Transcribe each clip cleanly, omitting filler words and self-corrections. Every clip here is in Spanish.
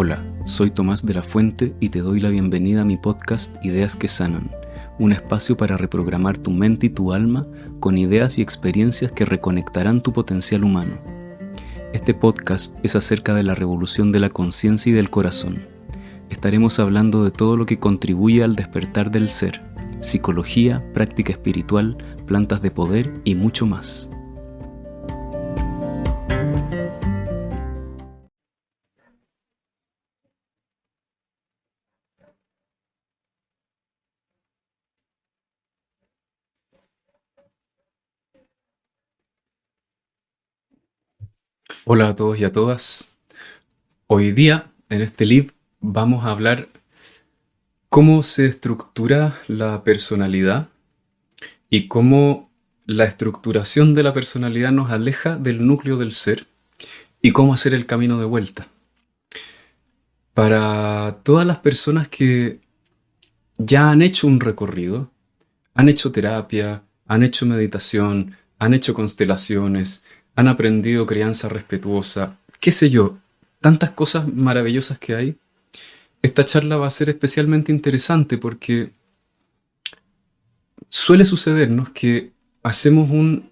Hola, soy Tomás de la Fuente y te doy la bienvenida a mi podcast Ideas que Sanan, un espacio para reprogramar tu mente y tu alma con ideas y experiencias que reconectarán tu potencial humano. Este podcast es acerca de la revolución de la conciencia y del corazón. Estaremos hablando de todo lo que contribuye al despertar del ser, psicología, práctica espiritual, plantas de poder y mucho más. Hola a todos y a todas. Hoy día, en este live, vamos a hablar cómo se estructura la personalidad y cómo la estructuración de la personalidad nos aleja del núcleo del ser y cómo hacer el camino de vuelta. Para todas las personas que ya han hecho un recorrido, han hecho terapia, han hecho meditación, han hecho constelaciones, han aprendido crianza respetuosa, qué sé yo, tantas cosas maravillosas que hay. Esta charla va a ser especialmente interesante porque suele sucedernos que hacemos un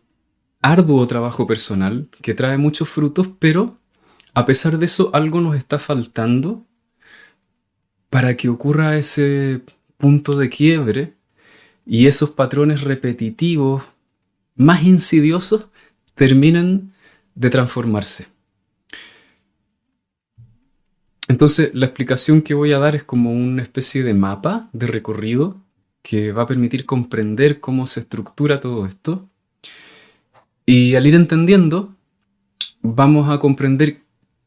arduo trabajo personal que trae muchos frutos, pero a pesar de eso algo nos está faltando para que ocurra ese punto de quiebre y esos patrones repetitivos más insidiosos terminen de transformarse. Entonces, la explicación que voy a dar es como una especie de mapa de recorrido que va a permitir comprender cómo se estructura todo esto. Y al ir entendiendo, vamos a comprender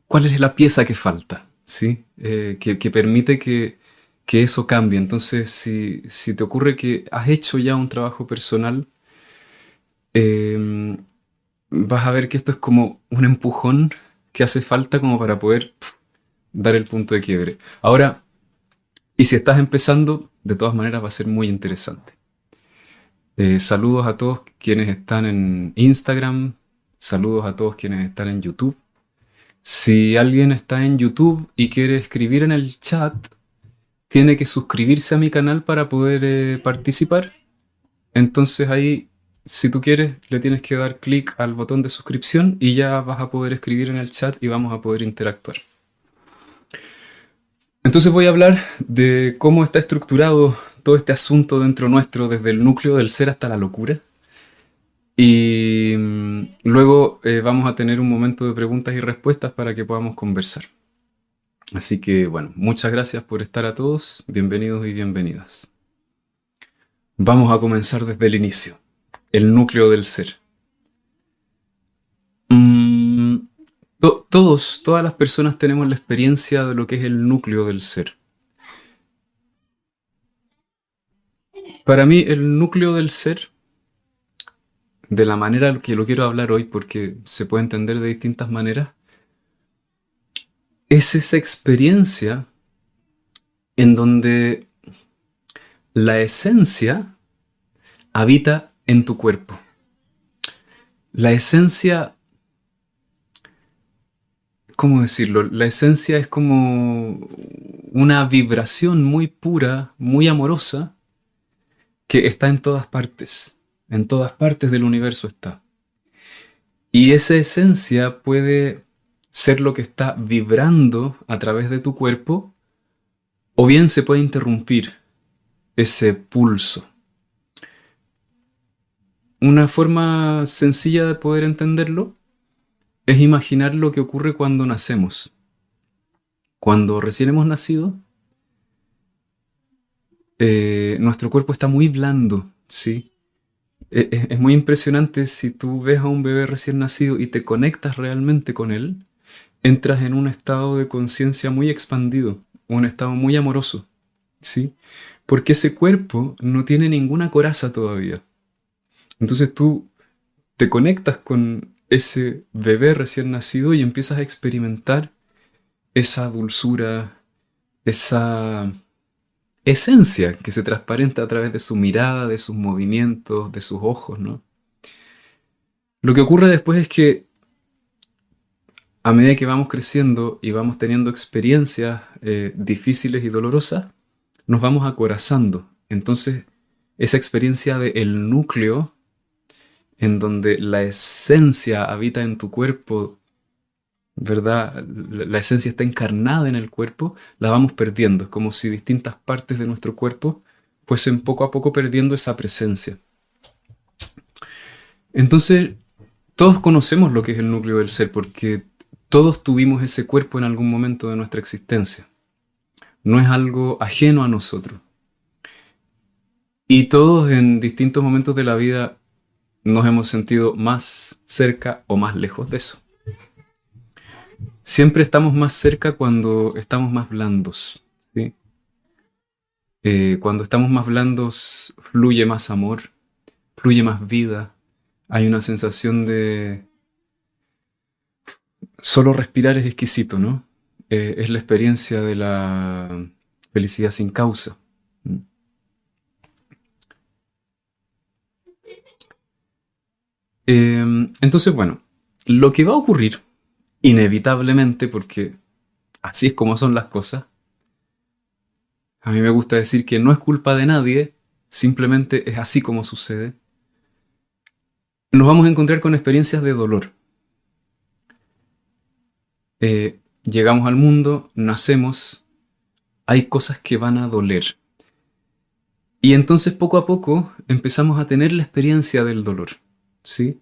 cuál es la pieza que falta, ¿sí? Que permite que eso cambie. Entonces, si te ocurre que has hecho ya un trabajo personal, eh, vas a ver que esto es como un empujón que hace falta como para poder dar el punto de quiebre. Ahora, y si estás empezando, de todas maneras va a ser muy interesante. Saludos a todos quienes están en Instagram, saludos a todos quienes están en YouTube. Si alguien está en YouTube y quiere escribir en el chat, tiene que suscribirse a mi canal para poder participar. Entonces ahí, si tú quieres, le tienes que dar clic al botón de suscripción y ya vas a poder escribir en el chat y vamos a poder interactuar. Entonces voy a hablar de cómo está estructurado todo este asunto dentro nuestro, desde el núcleo del ser hasta la locura. Y luego vamos a tener un momento de preguntas y respuestas para que podamos conversar. Así que bueno, muchas gracias por estar a todos, bienvenidos y bienvenidas. Vamos a comenzar desde el inicio, el núcleo del ser. Todas las personas tenemos la experiencia de lo que es el núcleo del ser. Para mí, el núcleo del ser, de la manera que lo quiero hablar hoy, porque se puede entender de distintas maneras, es esa experiencia en donde la esencia habita en tu cuerpo. La esencia, ¿cómo decirlo? La esencia es como una vibración muy pura, muy amorosa, que está en todas partes del universo está. Y esa esencia puede ser lo que está vibrando a través de tu cuerpo, o bien se puede interrumpir ese pulso. Una forma sencilla de poder entenderlo es imaginar lo que ocurre cuando nacemos. Cuando recién hemos nacido, nuestro cuerpo está muy blando, ¿sí? Es muy impresionante si tú ves a un bebé recién nacido y te conectas realmente con él, entras en un estado de conciencia muy expandido, un estado muy amoroso, ¿sí? Porque ese cuerpo no tiene ninguna coraza todavía. Entonces tú te conectas con ese bebé recién nacido y empiezas a experimentar esa dulzura, esa esencia que se transparenta a través de su mirada, de sus movimientos, de sus ojos, ¿no? Lo que ocurre después es que a medida que vamos creciendo y vamos teniendo experiencias difíciles y dolorosas, nos vamos acorazando. Entonces, esa experiencia del núcleo, en donde la esencia habita en tu cuerpo, ¿verdad? La esencia está encarnada en el cuerpo, la vamos perdiendo. Es como si distintas partes de nuestro cuerpo fuesen poco a poco perdiendo esa presencia. Entonces, todos conocemos lo que es el núcleo del ser, porque todos tuvimos ese cuerpo en algún momento de nuestra existencia. No es algo ajeno a nosotros. Y todos en distintos momentos de la vida nos hemos sentido más cerca o más lejos de eso. Siempre estamos más cerca cuando estamos más blandos, ¿sí? Cuando estamos más blandos fluye más amor, fluye más vida. Hay una sensación de... Solo respirar es exquisito, ¿no? Es la experiencia de la felicidad sin causa. Entonces, bueno, lo que va a ocurrir, inevitablemente, porque así es como son las cosas, a mí me gusta decir que no es culpa de nadie, simplemente es así como sucede, nos vamos a encontrar con experiencias de dolor. Llegamos al mundo, nacemos, hay cosas que van a doler. Y entonces poco a poco empezamos a tener la experiencia del dolor, ¿sí?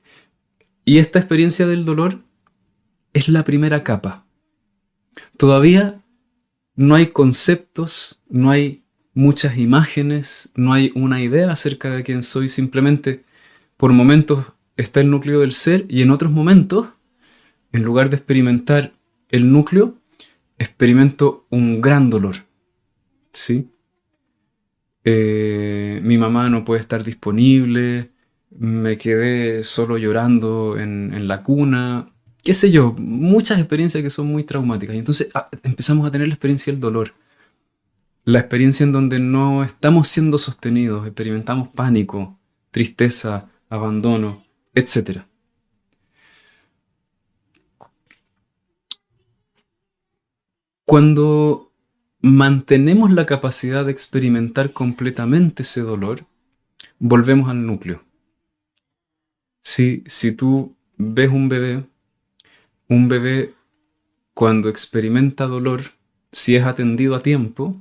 Y esta experiencia del dolor es la primera capa. Todavía no hay conceptos, no hay muchas imágenes, no hay una idea acerca de quién soy, simplemente por momentos está el núcleo del ser y en otros momentos, en lugar de experimentar el núcleo, experimento un gran dolor, ¿sí? Mi mamá no puede estar disponible, me quedé solo llorando en la cuna, qué sé yo, muchas experiencias que son muy traumáticas. Y entonces empezamos a tener la experiencia del dolor, la experiencia en donde no estamos siendo sostenidos, experimentamos pánico, tristeza, abandono, etcétera. Cuando mantenemos la capacidad de experimentar completamente ese dolor, volvemos al núcleo. Si tú ves un bebé cuando experimenta dolor, si es atendido a tiempo,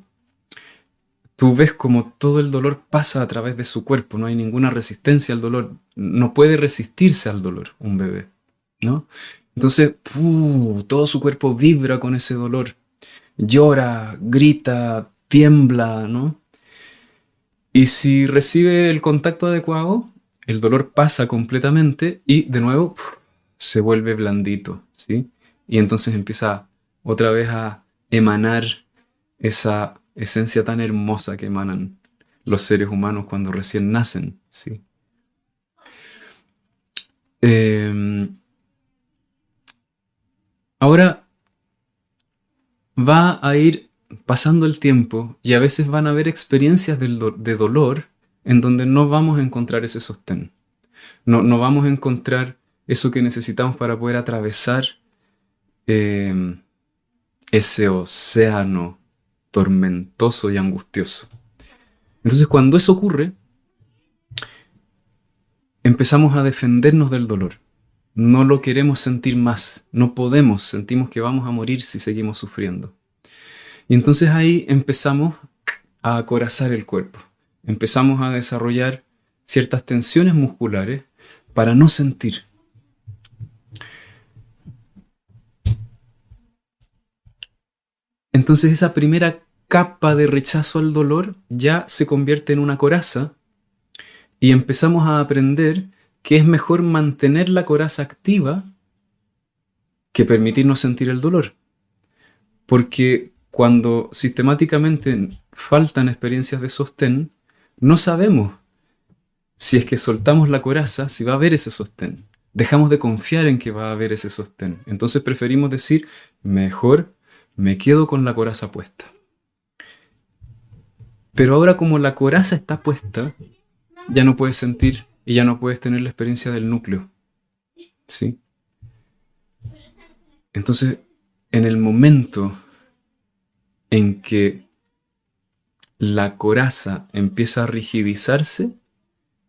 tú ves como todo el dolor pasa a través de su cuerpo, no hay ninguna resistencia al dolor, no puede resistirse al dolor un bebé, ¿no? Entonces, todo su cuerpo vibra con ese dolor, llora, grita, tiembla, ¿no? Y si recibe el contacto adecuado, el dolor pasa completamente y de nuevo se vuelve blandito, ¿sí? Y entonces empieza otra vez a emanar esa esencia tan hermosa que emanan los seres humanos cuando recién nacen, ¿sí? Eh, Ahora va a ir pasando el tiempo y a veces van a haber experiencias de dolor en donde no vamos a encontrar ese sostén. No vamos a encontrar eso que necesitamos para poder atravesar eh, ese océano tormentoso y angustioso. Entonces, cuando eso ocurre, empezamos a defendernos del dolor. No lo queremos sentir más, no podemos, sentimos que vamos a morir si seguimos sufriendo. Y entonces ahí empezamos a acorazar el cuerpo. Empezamos a desarrollar ciertas tensiones musculares para no sentir. Entonces esa primera capa de rechazo al dolor ya se convierte en una coraza y empezamos a aprender que es mejor mantener la coraza activa que permitirnos sentir el dolor. Porque cuando sistemáticamente faltan experiencias de sostén, no sabemos si es que soltamos la coraza, si va a haber ese sostén. Dejamos de confiar en que va a haber ese sostén. Entonces preferimos decir, mejor me quedo con la coraza puesta. Pero ahora como la coraza está puesta, ya no puedes sentir y ya no puedes tener la experiencia del núcleo, ¿sí? Entonces, en el momento en que la coraza empieza a rigidizarse,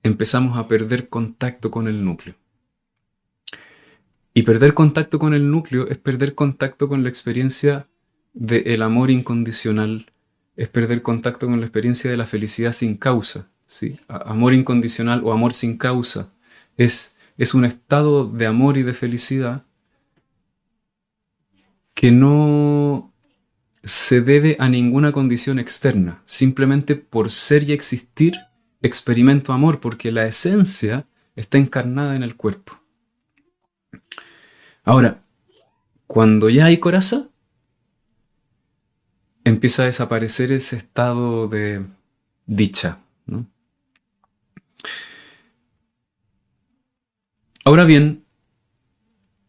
empezamos a perder contacto con el núcleo. Y perder contacto con el núcleo es perder contacto con la experiencia del amor incondicional, es perder contacto con la experiencia de la felicidad sin causa. ¿Sí? Amor incondicional o amor sin causa es un estado de amor y de felicidad que no se debe a ninguna condición externa. Simplemente por ser y existir, experimento amor, porque la esencia está encarnada en el cuerpo. Ahora, cuando ya hay coraza, empieza a desaparecer ese estado de dicha, ¿no? Ahora bien,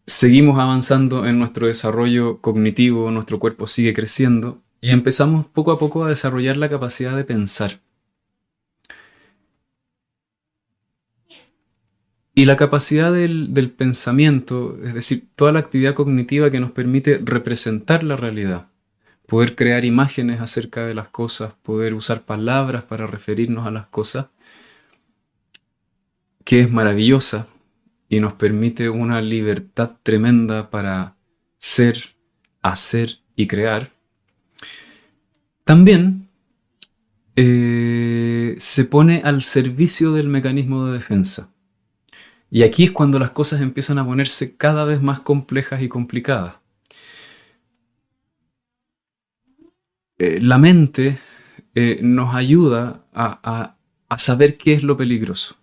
seguimos avanzando en nuestro desarrollo cognitivo, nuestro cuerpo sigue creciendo y empezamos poco a poco a desarrollar la capacidad de pensar. Y la capacidad del pensamiento, es decir, toda la actividad cognitiva que nos permite representar la realidad, poder crear imágenes acerca de las cosas, poder usar palabras para referirnos a las cosas, que es maravillosa y nos permite una libertad tremenda para ser, hacer y crear, también se pone al servicio del mecanismo de defensa. Y aquí es cuando las cosas empiezan a ponerse cada vez más complejas y complicadas. La mente nos ayuda a saber qué es lo peligroso.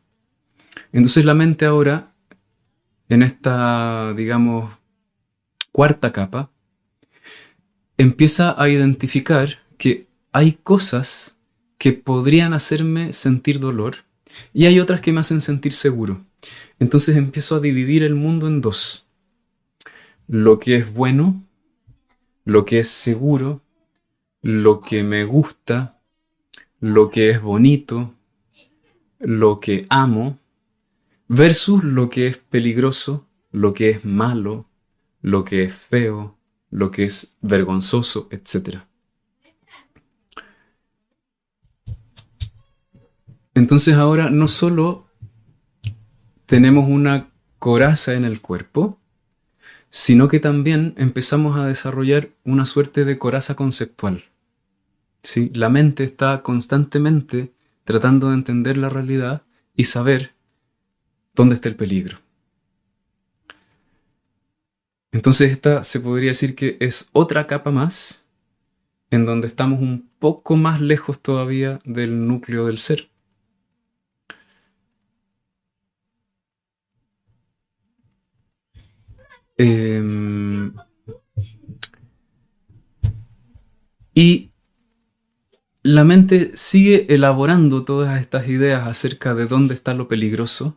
Entonces la mente ahora, en esta, digamos, cuarta capa, empieza a identificar que hay cosas que podrían hacerme sentir dolor y hay otras que me hacen sentir seguro. Entonces empiezo a dividir el mundo en dos. Lo que es bueno, lo que es seguro, lo que me gusta, lo que es bonito, lo que amo, versus lo que es peligroso, lo que es malo, lo que es feo, lo que es vergonzoso, etc. Entonces ahora no solo tenemos una coraza en el cuerpo, sino que también empezamos a desarrollar una suerte de coraza conceptual. ¿Sí? La mente está constantemente tratando de entender la realidad y saber dónde está el peligro. Entonces esta se podría decir que es otra capa más en donde estamos un poco más lejos todavía del núcleo del ser. Y la mente sigue elaborando todas estas ideas acerca de dónde está lo peligroso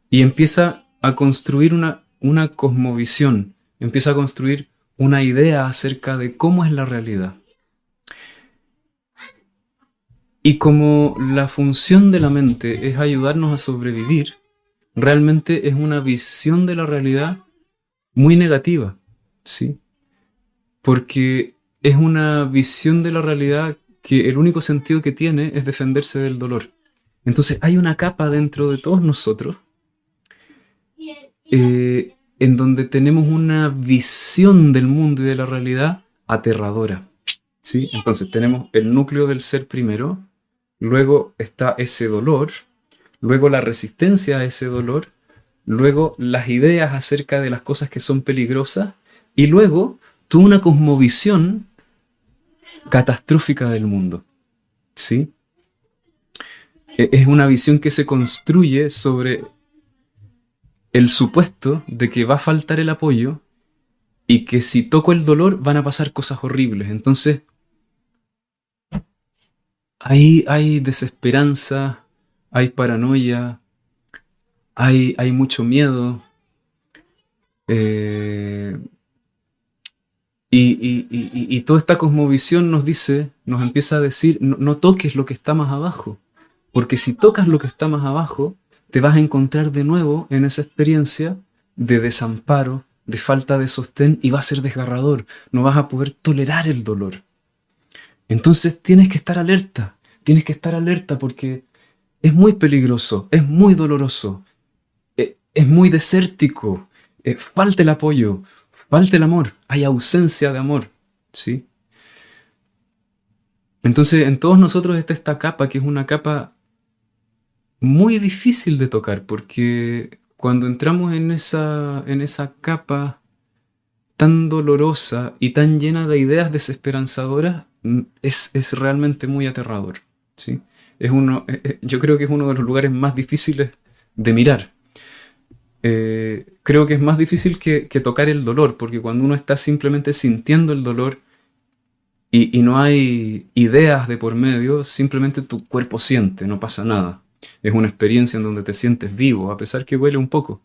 y empieza a construir una cosmovisión, empieza a construir una idea acerca de cómo es la realidad. Y como la función de la mente es ayudarnos a sobrevivir, realmente es una visión de la realidad muy negativa, ¿sí? Porque es una visión de la realidad que el único sentido que tiene es defenderse del dolor. Entonces hay una capa dentro de todos nosotros en donde tenemos una visión del mundo y de la realidad aterradora, ¿sí? Entonces tenemos el núcleo del ser primero, luego está ese dolor, luego la resistencia a ese dolor, luego las ideas acerca de las cosas que son peligrosas y luego toda una cosmovisión catastrófica del mundo, ¿sí? Es una visión que se construye sobre el supuesto de que va a faltar el apoyo y que si toco el dolor van a pasar cosas horribles. Entonces, ahí hay desesperanza, hay paranoia, hay mucho miedo. Y toda esta cosmovisión nos dice, nos empieza a decir, no toques lo que está más abajo, porque si tocas lo que está más abajo, te vas a encontrar de nuevo en esa experiencia de desamparo, de falta de sostén y va a ser desgarrador. No vas a poder tolerar el dolor. Entonces tienes que estar alerta porque es muy peligroso, es muy doloroso, es muy desértico, falta el apoyo, falta el amor, hay ausencia de amor, ¿sí? Entonces en todos nosotros está esta capa que es una capa muy difícil de tocar porque cuando entramos en esa capa tan dolorosa y tan llena de ideas desesperanzadoras, es realmente muy aterrador, ¿sí? Yo creo que es uno de los lugares más difíciles de mirar. Creo que es más difícil que tocar el dolor, porque cuando uno está simplemente sintiendo el dolor y no hay ideas de por medio, simplemente tu cuerpo siente, no pasa nada. Es una experiencia en donde te sientes vivo, a pesar que huele un poco.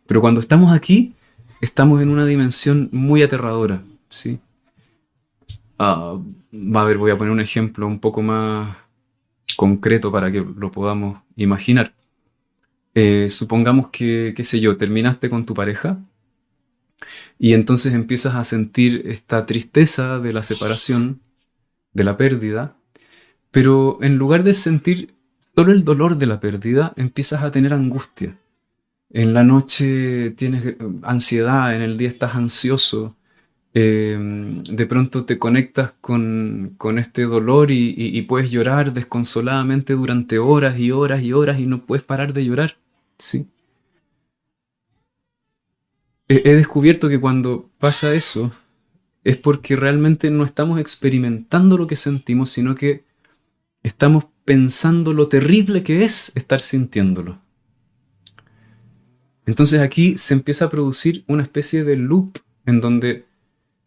Pero cuando estamos aquí, estamos en una dimensión muy aterradora, ¿sí? Ah, a ver, voy a poner un ejemplo un poco más concreto para que lo podamos imaginar. Supongamos que, qué sé yo, terminaste con tu pareja y entonces empiezas a sentir esta tristeza de la separación, de la pérdida, pero en lugar de sentir solo el dolor de la pérdida, empiezas a tener angustia. En la noche tienes ansiedad, en el día estás ansioso, de pronto te conectas con este dolor y puedes llorar desconsoladamente durante horas y horas y horas y no puedes parar de llorar, ¿sí? He descubierto que cuando pasa eso es porque realmente no estamos experimentando lo que sentimos, sino que estamos pensando lo terrible que es estar sintiéndolo. Entonces aquí se empieza a producir una especie de loop en donde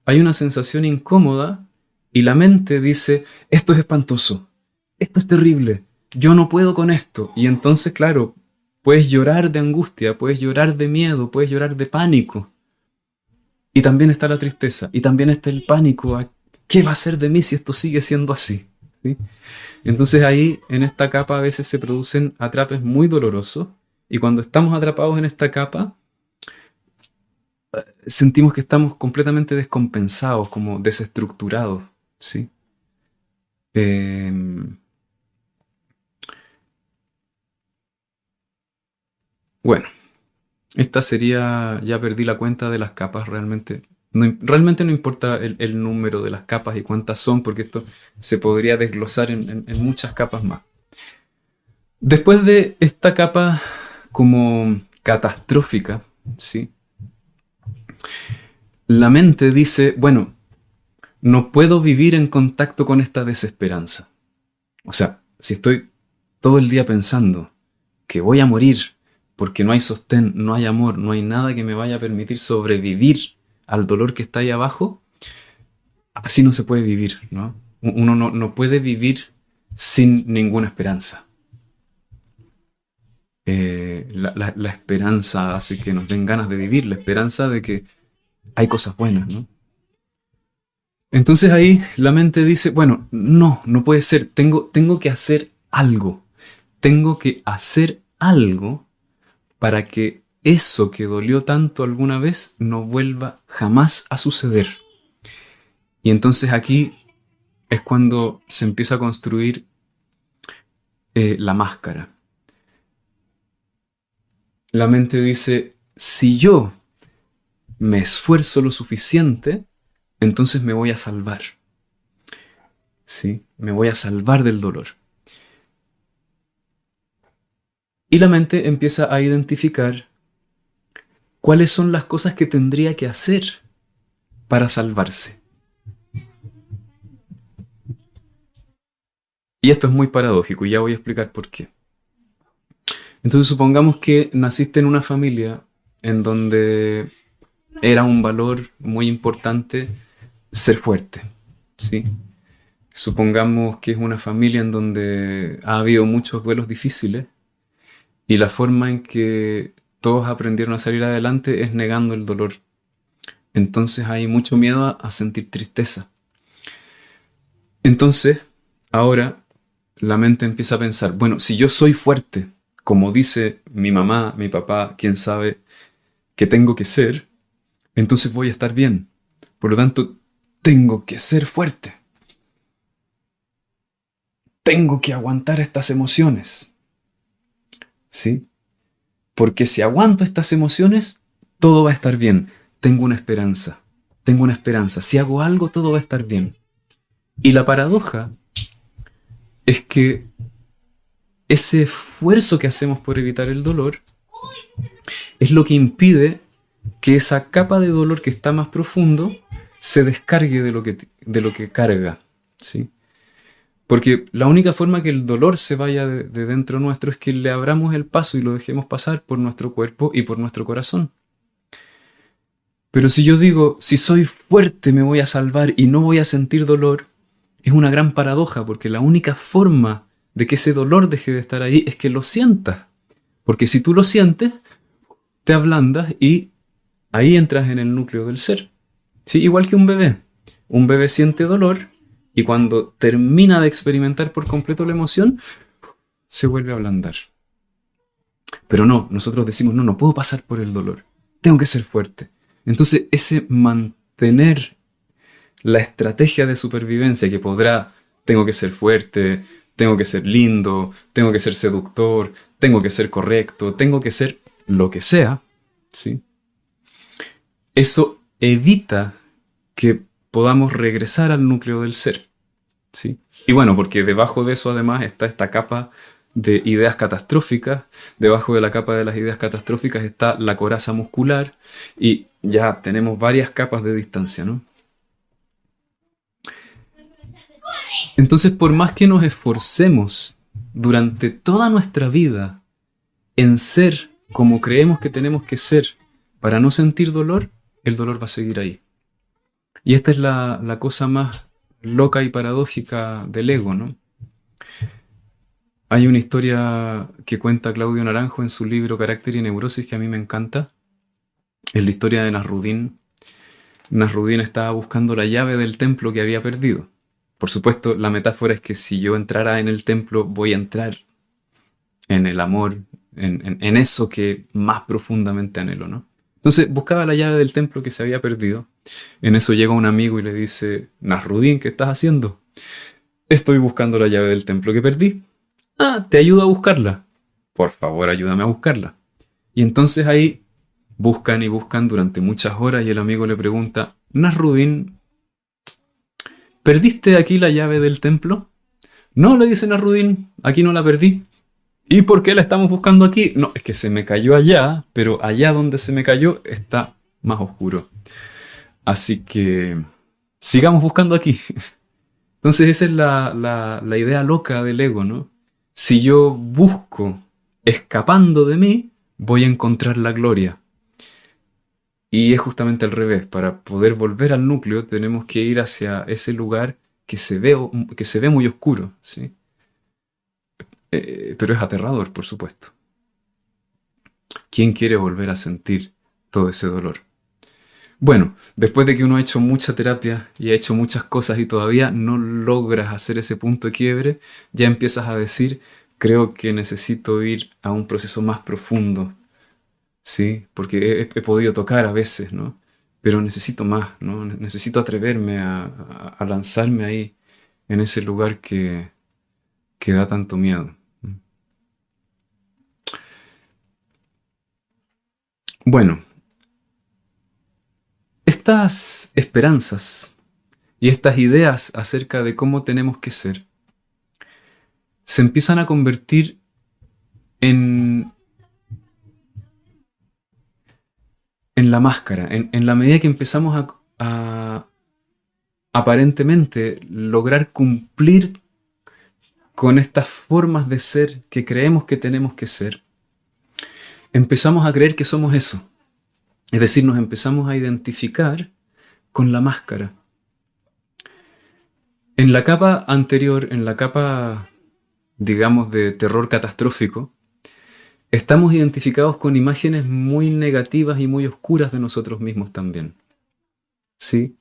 hay una sensación incómoda y la mente dice, esto es espantoso, esto es terrible, yo no puedo con esto. Y entonces, claro, puedes llorar de angustia, puedes llorar de miedo, puedes llorar de pánico. Y también está la tristeza, y también está el pánico a qué va a ser de mí si esto sigue siendo así, ¿sí? Entonces ahí, en esta capa, a veces se producen atrapes muy dolorosos, y cuando estamos atrapados en esta capa, sentimos que estamos completamente descompensados, como desestructurados, ¿sí? Eh, bueno, esta sería, ya perdí la cuenta de las capas realmente. Realmente no importa el número de las capas y cuántas son, porque esto se podría desglosar en muchas capas más. Después de esta capa como catastrófica, ¿sí? La mente dice, bueno, no puedo vivir en contacto con esta desesperanza. O sea, si estoy todo el día pensando que voy a morir porque no hay sostén, no hay amor, no hay nada que me vaya a permitir sobrevivir al dolor que está ahí abajo, así no se puede vivir, ¿no? Uno no puede vivir sin ninguna esperanza. La esperanza hace que nos den ganas de vivir, la esperanza de que hay cosas buenas, ¿no? Entonces ahí la mente dice, bueno, no puede ser, tengo que hacer algo, tengo que hacer algo para que eso que dolió tanto alguna vez no vuelva jamás a suceder. Y entonces aquí es cuando se empieza a construir la máscara. La mente dice, si yo me esfuerzo lo suficiente, entonces me voy a salvar. ¿Sí? Me voy a salvar del dolor. Y la mente empieza a identificar cuáles son las cosas que tendría que hacer para salvarse. Y esto es muy paradójico y ya voy a explicar por qué. Entonces supongamos que naciste en una familia en donde era un valor muy importante ser fuerte, ¿sí? Supongamos que es una familia en donde ha habido muchos duelos difíciles y la forma en que todos aprendieron a salir adelante es negando el dolor. Entonces hay mucho miedo a sentir tristeza. Entonces, ahora la mente empieza a pensar, bueno, si yo soy fuerte, como dice mi mamá, mi papá, quién sabe que tengo que ser, entonces voy a estar bien. Por lo tanto, tengo que ser fuerte. Tengo que aguantar estas emociones. ¿Sí? Porque si aguanto estas emociones, todo va a estar bien. Tengo una esperanza. Tengo una esperanza. Si hago algo, todo va a estar bien. Y la paradoja es que ese esfuerzo que hacemos por evitar el dolor es lo que impide que esa capa de dolor que está más profundo se descargue de lo que carga. ¿Sí? Porque la única forma que el dolor se vaya de dentro nuestro es que le abramos el paso y lo dejemos pasar por nuestro cuerpo y por nuestro corazón. Pero si yo digo, si soy fuerte me voy a salvar y no voy a sentir dolor, es una gran paradoja, porque la única forma de que ese dolor deje de estar ahí es que lo sientas. Porque si tú lo sientes, te ablandas y ahí entras en el núcleo del ser. ¿Sí? Igual que un bebé. Un bebé siente dolor y cuando termina de experimentar por completo la emoción, se vuelve a ablandar. Pero no, nosotros decimos, no, no puedo pasar por el dolor. Tengo que ser fuerte. Entonces, ese mantener la estrategia de supervivencia que podrá, tengo que ser fuerte, tengo que ser lindo, tengo que ser seductor, tengo que ser correcto, tengo que ser lo que sea, ¿sí? Eso evita que podamos regresar al núcleo del ser, ¿sí? Y bueno, porque debajo de eso además está esta capa de ideas catastróficas, debajo de la capa de las ideas catastróficas está la coraza muscular y ya tenemos varias capas de distancia, ¿no? Entonces, por más que nos esforcemos durante toda nuestra vida en ser como creemos que tenemos que ser para no sentir dolor, el dolor va a seguir ahí. Y esta es la cosa más loca y paradójica del ego, ¿no? Hay una historia que cuenta Claudio Naranjo en su libro Carácter y Neurosis que a mí me encanta. Es la historia de Nasrudin. Nasrudin estaba buscando la llave del templo que había perdido. Por supuesto, la metáfora es que si yo entrara en el templo, voy a entrar en el amor, en eso que más profundamente anhelo, ¿no? Entonces buscaba la llave del templo que se había perdido. En eso llega un amigo y le dice, Nasrudin, ¿qué estás haciendo? Estoy buscando la llave del templo que perdí. Ah, te ayudo a buscarla. Por favor, ayúdame a buscarla. Y entonces ahí buscan y buscan durante muchas horas y el amigo le pregunta, Nasrudin, ¿perdiste aquí la llave del templo? No, le dice Nasrudin, aquí no la perdí. ¿Y por qué la estamos buscando aquí? No, es que se me cayó allá, pero allá donde se me cayó está más oscuro. Así que sigamos buscando aquí. Entonces esa es la idea loca del ego, ¿no? Si yo busco escapando de mí, voy a encontrar la gloria. Y es justamente al revés. Para poder volver al núcleo tenemos que ir hacia ese lugar que se ve muy oscuro, ¿sí? Pero es aterrador, por supuesto. ¿Quién quiere volver a sentir todo ese dolor? Bueno, después de que uno ha hecho mucha terapia y ha hecho muchas cosas y todavía no logras hacer ese punto de quiebre, ya empiezas a decir, creo que necesito ir a un proceso más profundo, ¿sí? Porque he podido tocar a veces, ¿no? Pero necesito más, ¿no? Necesito atreverme a lanzarme ahí, en ese lugar que da tanto miedo. Bueno, estas esperanzas y estas ideas acerca de cómo tenemos que ser se empiezan a convertir en, en la máscara, en la medida que empezamos a aparentemente lograr cumplir con estas formas de ser que creemos que tenemos que ser, empezamos a creer que somos eso. Es decir, nos empezamos a identificar con la máscara. En la capa anterior, en la capa, digamos, de terror catastrófico, estamos identificados con imágenes muy negativas y muy oscuras de nosotros mismos también. ¿Sí?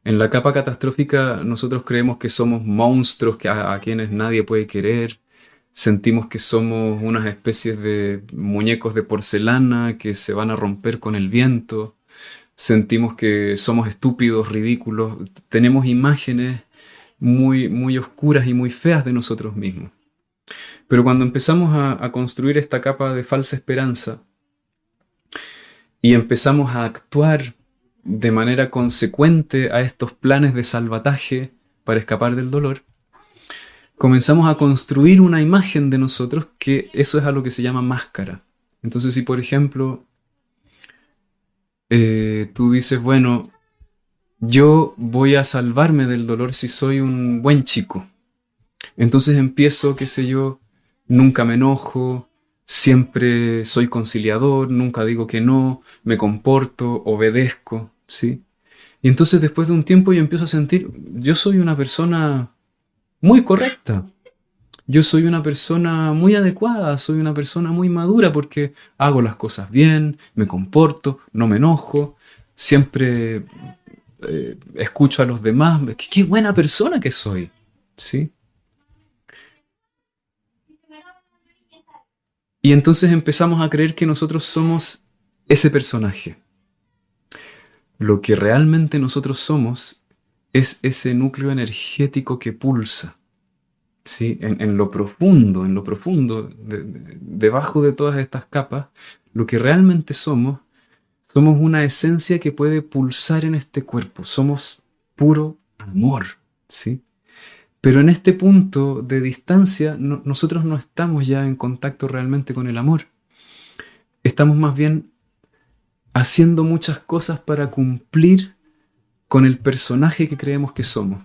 En la capa catastrófica nosotros creemos que somos monstruos a quienes nadie puede querer. Sentimos que somos unas especies de muñecos de porcelana que se van a romper con el viento. sentimos que somos estúpidos, ridículos, tenemos imágenes muy, muy oscuras y muy feas de nosotros mismos. Pero cuando empezamos a construir esta capa de falsa esperanza y empezamos a actuar de manera consecuente a estos planes de salvataje para escapar del dolor, comenzamos a construir una imagen de nosotros que eso es a lo que se llama máscara. Entonces, si por ejemplo tú dices, bueno, yo voy a salvarme del dolor si soy un buen chico. Entonces empiezo, qué sé yo, nunca me enojo, siempre soy conciliador, nunca digo que no, me comporto, obedezco, ¿sí? Y entonces después de un tiempo yo empiezo a sentir, yo soy una persona muy correcta, yo soy una persona muy adecuada, soy una persona muy madura porque hago las cosas bien, me comporto, no me enojo, siempre escucho a los demás, qué buena persona que soy, ¿sí? Y entonces empezamos a creer que nosotros somos ese personaje. Lo que realmente nosotros somos es ese núcleo energético que pulsa, ¿sí? En lo profundo, debajo de todas estas capas, lo que realmente somos, somos una esencia que puede pulsar en este cuerpo. Somos puro amor, ¿sí? Pero en este punto de distancia, nosotros no estamos ya en contacto realmente con el amor. Estamos más bien haciendo muchas cosas para cumplir con el personaje que creemos que somos.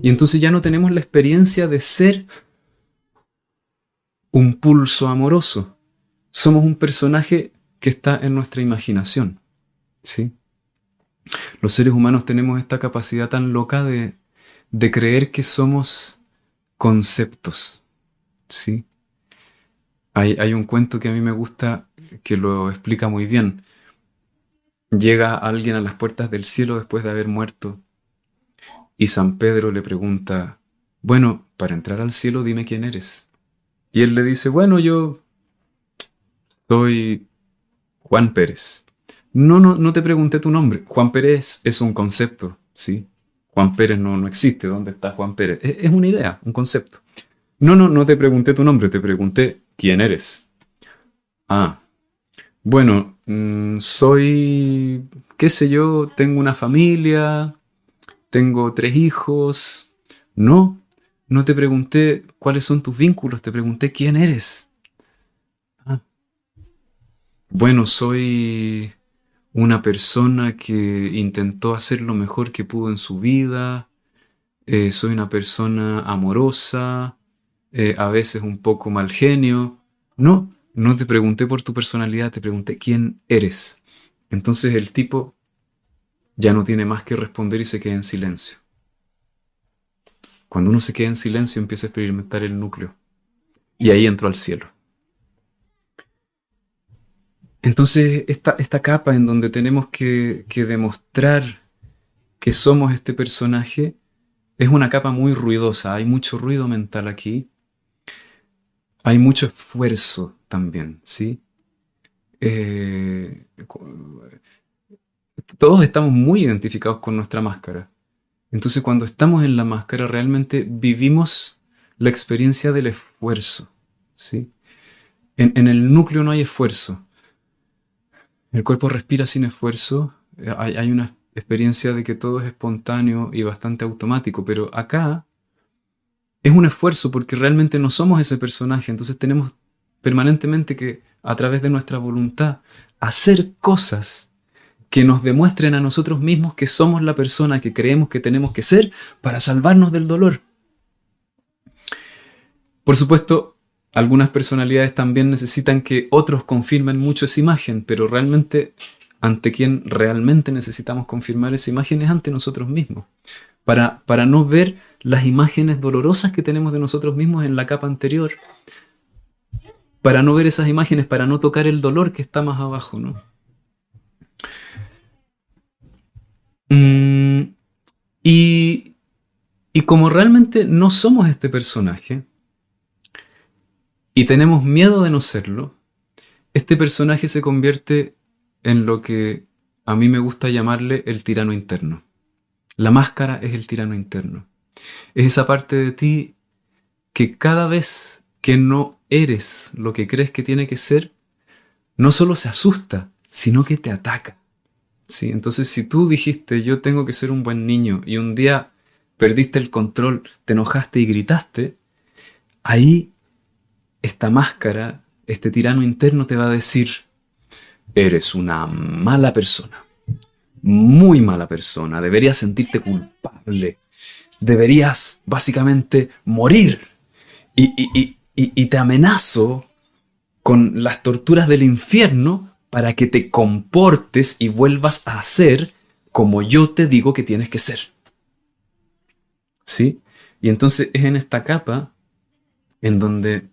Y entonces ya no tenemos la experiencia de ser un pulso amoroso. Somos un personaje que está en nuestra imaginación, ¿sí? Los seres humanos tenemos esta capacidad tan loca de creer que somos conceptos, ¿sí? Hay un cuento que a mí me gusta que lo explica muy bien. Llega alguien a las puertas del cielo después de haber muerto y San Pedro le pregunta, bueno, para entrar al cielo dime quién eres. Y él le dice, bueno, yo soy Juan Pérez. No, no, no te pregunté tu nombre. Juan Pérez es un concepto, ¿sí? Juan Pérez no existe. ¿Dónde está Juan Pérez? Es una idea, un concepto. No, no, no te pregunté tu nombre, te pregunté quién eres. Ah, bueno, soy, qué sé yo, tengo una familia, tengo 3 hijos. No, no te pregunté cuáles son tus vínculos, te pregunté quién eres. Ah, bueno, soy una persona que intentó hacer lo mejor que pudo en su vida, soy una persona amorosa, a veces un poco mal genio. No, no te pregunté por tu personalidad, te pregunté quién eres. Entonces el tipo ya no tiene más que responder y se queda en silencio. Cuando uno se queda en silencio empieza a experimentar el núcleo. Y ahí entró al cielo. Entonces esta capa en donde tenemos que demostrar que somos este personaje es una capa muy ruidosa. Hay mucho ruido mental aquí. Hay mucho esfuerzo también, ¿sí? Eh, todos estamos muy identificados con nuestra máscara. Entonces, cuando estamos en la máscara, realmente vivimos la experiencia del esfuerzo, ¿sí? En el núcleo no hay esfuerzo. El cuerpo respira sin esfuerzo. Hay una experiencia de que todo es espontáneo y bastante automático, pero acá es un esfuerzo porque realmente no somos ese personaje. Entonces tenemos permanentemente que, a través de nuestra voluntad, hacer cosas que nos demuestren a nosotros mismos que somos la persona que creemos que tenemos que ser para salvarnos del dolor. Por supuesto, algunas personalidades también necesitan que otros confirmen mucho esa imagen, pero realmente ante quien realmente necesitamos confirmar esa imagen es ante nosotros mismos, para no ver las imágenes dolorosas que tenemos de nosotros mismos en la capa anterior, para no ver esas imágenes, para no tocar el dolor que está más abajo, ¿no? Mm, y, y como realmente no somos este personaje y tenemos miedo de no serlo, este personaje se convierte en lo que a mí me gusta llamarle el tirano interno. La máscara es el tirano interno. Es esa parte de ti que cada vez que no eres lo que crees que tiene que ser, no solo se asusta, sino que te ataca. ¿Sí? Entonces, si tú dijiste, yo tengo que ser un buen niño, y un día perdiste el control, te enojaste y gritaste, ahí esta máscara, este tirano interno te va a decir, eres una mala persona, muy mala persona, deberías sentirte culpable, deberías básicamente morir. Y te amenazo con las torturas del infierno para que te comportes y vuelvas a ser como yo te digo que tienes que ser. ¿Sí? Y entonces es en esta capa en donde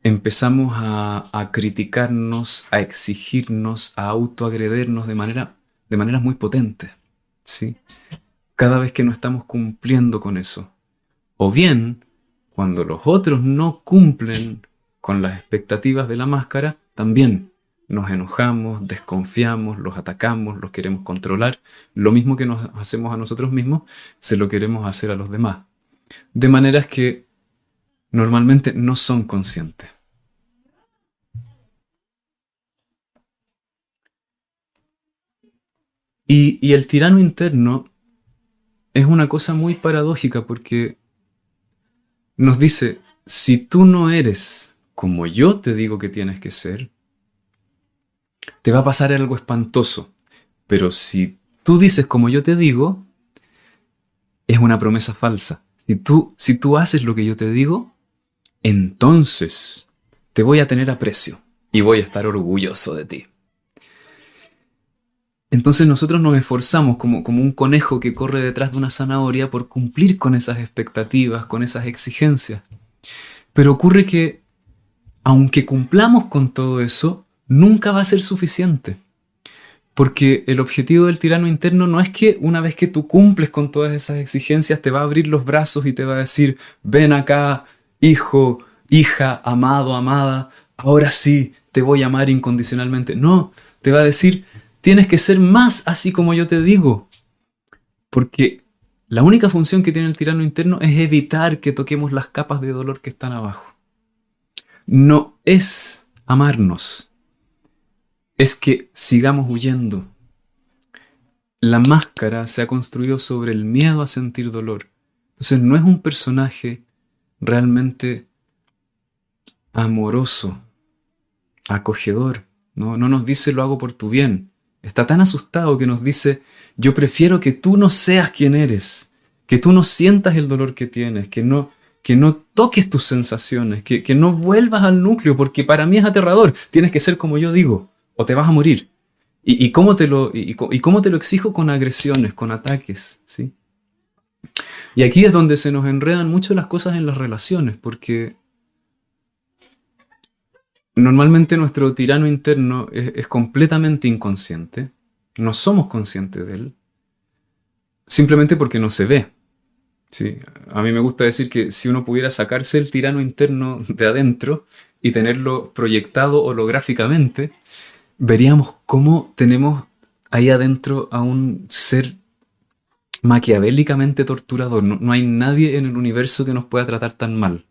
empezamos a criticarnos, a exigirnos, a autoagredirnos de maneras muy potentes. ¿Sí? Cada vez que no estamos cumpliendo con eso. O bien, cuando los otros no cumplen con las expectativas de la máscara, también nos enojamos, desconfiamos, los atacamos, los queremos controlar. Lo mismo que nos hacemos a nosotros mismos, se lo queremos hacer a los demás. De maneras que normalmente no son conscientes. Y el tirano interno es una cosa muy paradójica porque nos dice, si tú no eres como yo te digo que tienes que ser, te va a pasar algo espantoso. Pero si tú dices como yo te digo, es una promesa falsa. Si tú haces lo que yo te digo, entonces te voy a tener aprecio y voy a estar orgulloso de ti. Entonces nosotros nos esforzamos como un conejo que corre detrás de una zanahoria por cumplir con esas expectativas, con esas exigencias. Pero ocurre que, aunque cumplamos con todo eso, nunca va a ser suficiente. Porque el objetivo del tirano interno no es que una vez que tú cumples con todas esas exigencias te va a abrir los brazos y te va a decir, ven acá, hijo, hija, amado, amada, ahora sí te voy a amar incondicionalmente. No, te va a decir, tienes que ser más así como yo te digo. Porque la única función que tiene el tirano interno es evitar que toquemos las capas de dolor que están abajo. No es amarnos, es que sigamos huyendo. La máscara se ha construido sobre el miedo a sentir dolor. Entonces no es un personaje realmente amoroso, acogedor. No nos dice lo hago por tu bien. Está tan asustado que nos dice, yo prefiero que tú no seas quien eres, que tú no sientas el dolor que tienes, que no toques tus sensaciones, que no vuelvas al núcleo, porque para mí es aterrador. Tienes que ser como yo digo, o te vas a morir. ¿Y cómo te lo exijo? Con agresiones, con ataques, ¿sí? Y aquí es donde se nos enredan mucho las cosas en las relaciones, porque normalmente nuestro tirano interno es completamente inconsciente. No somos conscientes de él, simplemente porque no se ve. ¿Sí? A mí me gusta decir que si uno pudiera sacarse el tirano interno de adentro y tenerlo proyectado holográficamente, veríamos cómo tenemos ahí adentro a un ser maquiavélicamente torturador. No hay nadie en el universo que nos pueda tratar tan mal.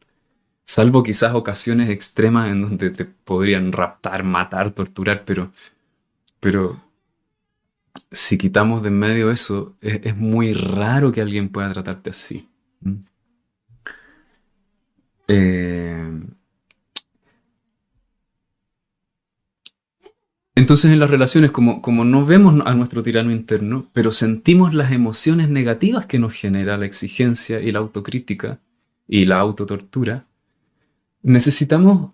Salvo quizás ocasiones extremas en donde te podrían raptar, matar, torturar, pero si quitamos de en medio eso, es muy raro que alguien pueda tratarte así. ¿Mm? Eh, entonces en las relaciones, como no vemos a nuestro tirano interno, pero sentimos las emociones negativas que nos genera la exigencia y la autocrítica y la autotortura, necesitamos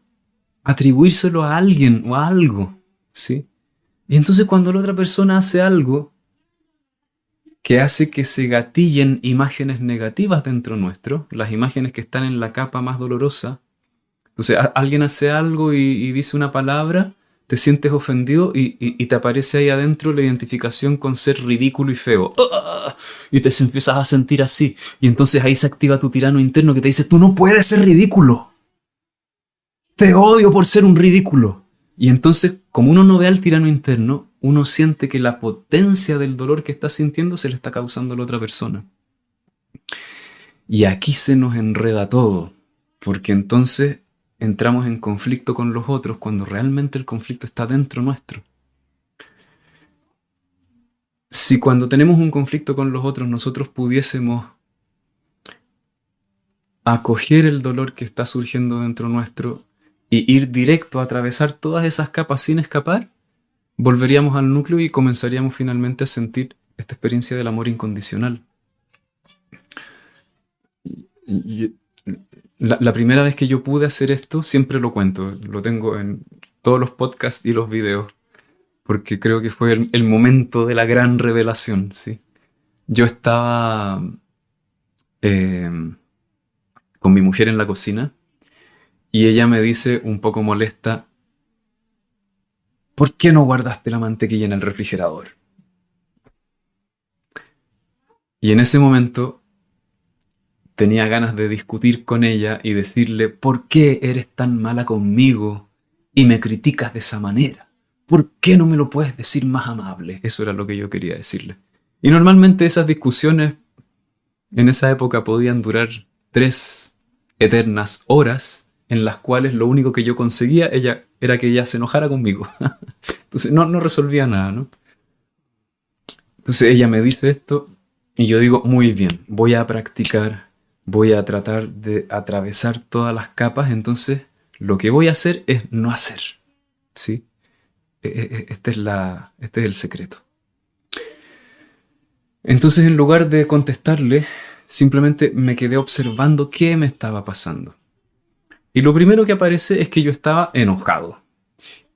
atribuírselo a alguien o a algo, ¿sí? Y entonces cuando la otra persona hace algo que hace que se gatillen imágenes negativas dentro nuestro, las imágenes que están en la capa más dolorosa, entonces alguien hace algo y dice una palabra, te sientes ofendido y te aparece ahí adentro la identificación con ser ridículo y feo. ¡Ah! Y te empiezas a sentir así. Y entonces ahí se activa tu tirano interno que te dice, tú no puedes ser ridículo. Te odio por ser un ridículo. Y entonces como uno no ve al tirano interno, uno siente que la potencia del dolor que está sintiendo se le está causando a la otra persona. Y aquí se nos enreda todo, porque entonces entramos en conflicto con los otros cuando realmente el conflicto está dentro nuestro. Si cuando tenemos un conflicto con los otros nosotros pudiésemos acoger el dolor que está surgiendo dentro nuestro y ir directo a atravesar todas esas capas sin escapar, volveríamos al núcleo y comenzaríamos finalmente a sentir esta experiencia del amor incondicional. Y- la primera vez que yo pude hacer esto, siempre lo cuento, lo tengo en todos los podcasts y los videos, porque creo que fue el momento de la gran revelación, ¿sí? Yo estaba eh, con mi mujer en la cocina y ella me dice un poco molesta, ¿por qué no guardaste la mantequilla en el refrigerador? Y en ese momento tenía ganas de discutir con ella y decirle, ¿por qué eres tan mala conmigo y me criticas de esa manera? ¿Por qué no me lo puedes decir más amable? Eso era lo que yo quería decirle. Y normalmente esas discusiones en esa época podían durar 3 eternas horas en las cuales lo único que yo conseguía era que ella se enojara conmigo. Entonces no resolvía nada, ¿no? Entonces ella me dice esto y yo digo, muy bien, voy a practicar, voy a tratar de atravesar todas las capas, entonces lo que voy a hacer es no hacer, ¿sí? Este es el secreto. Entonces en lugar de contestarle, simplemente me quedé observando qué me estaba pasando. Y lo primero que aparece es que yo estaba enojado.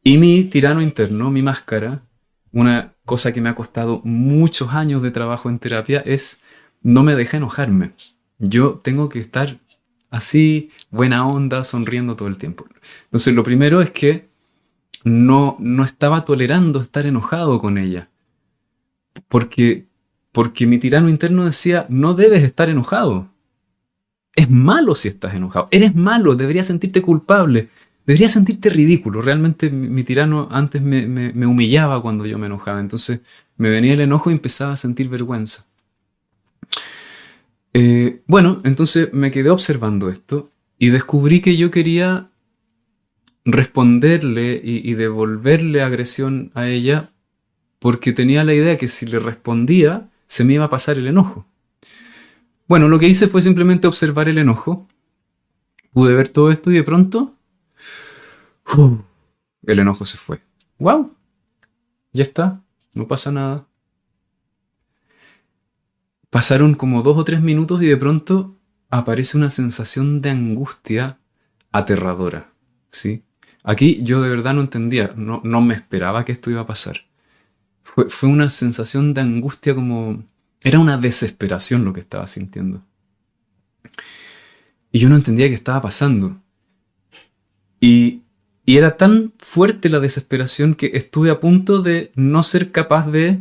Y mi tirano interno, mi máscara, una cosa que me ha costado muchos años de trabajo en terapia es no me deja enojarme. Yo tengo que estar así, buena onda, sonriendo todo el tiempo. Entonces lo primero es que no estaba tolerando estar enojado con ella. Porque, porque mi tirano interno decía, no debes estar enojado. Es malo si estás enojado. Eres malo, deberías sentirte culpable. Deberías sentirte ridículo. Realmente mi tirano antes me humillaba cuando yo me enojaba. Entonces me venía el enojo y empezaba a sentir vergüenza. Bueno, entonces me quedé observando esto y descubrí que yo quería responderle y devolverle agresión a ella porque tenía la idea que si le respondía se me iba a pasar el enojo. Bueno, lo que hice fue simplemente observar el enojo. Pude ver todo esto y de pronto el enojo se fue. ¡Wow! Ya está, no pasa nada. Pasaron como 2 o 3 minutos y de pronto aparece una sensación de angustia aterradora, ¿sí? Aquí yo de verdad no entendía, no me esperaba que esto iba a pasar. Fue una sensación de angustia como... Era una desesperación lo que estaba sintiendo. Y yo no entendía qué estaba pasando. Y, y era tan fuerte la desesperación que estuve a punto de no ser capaz de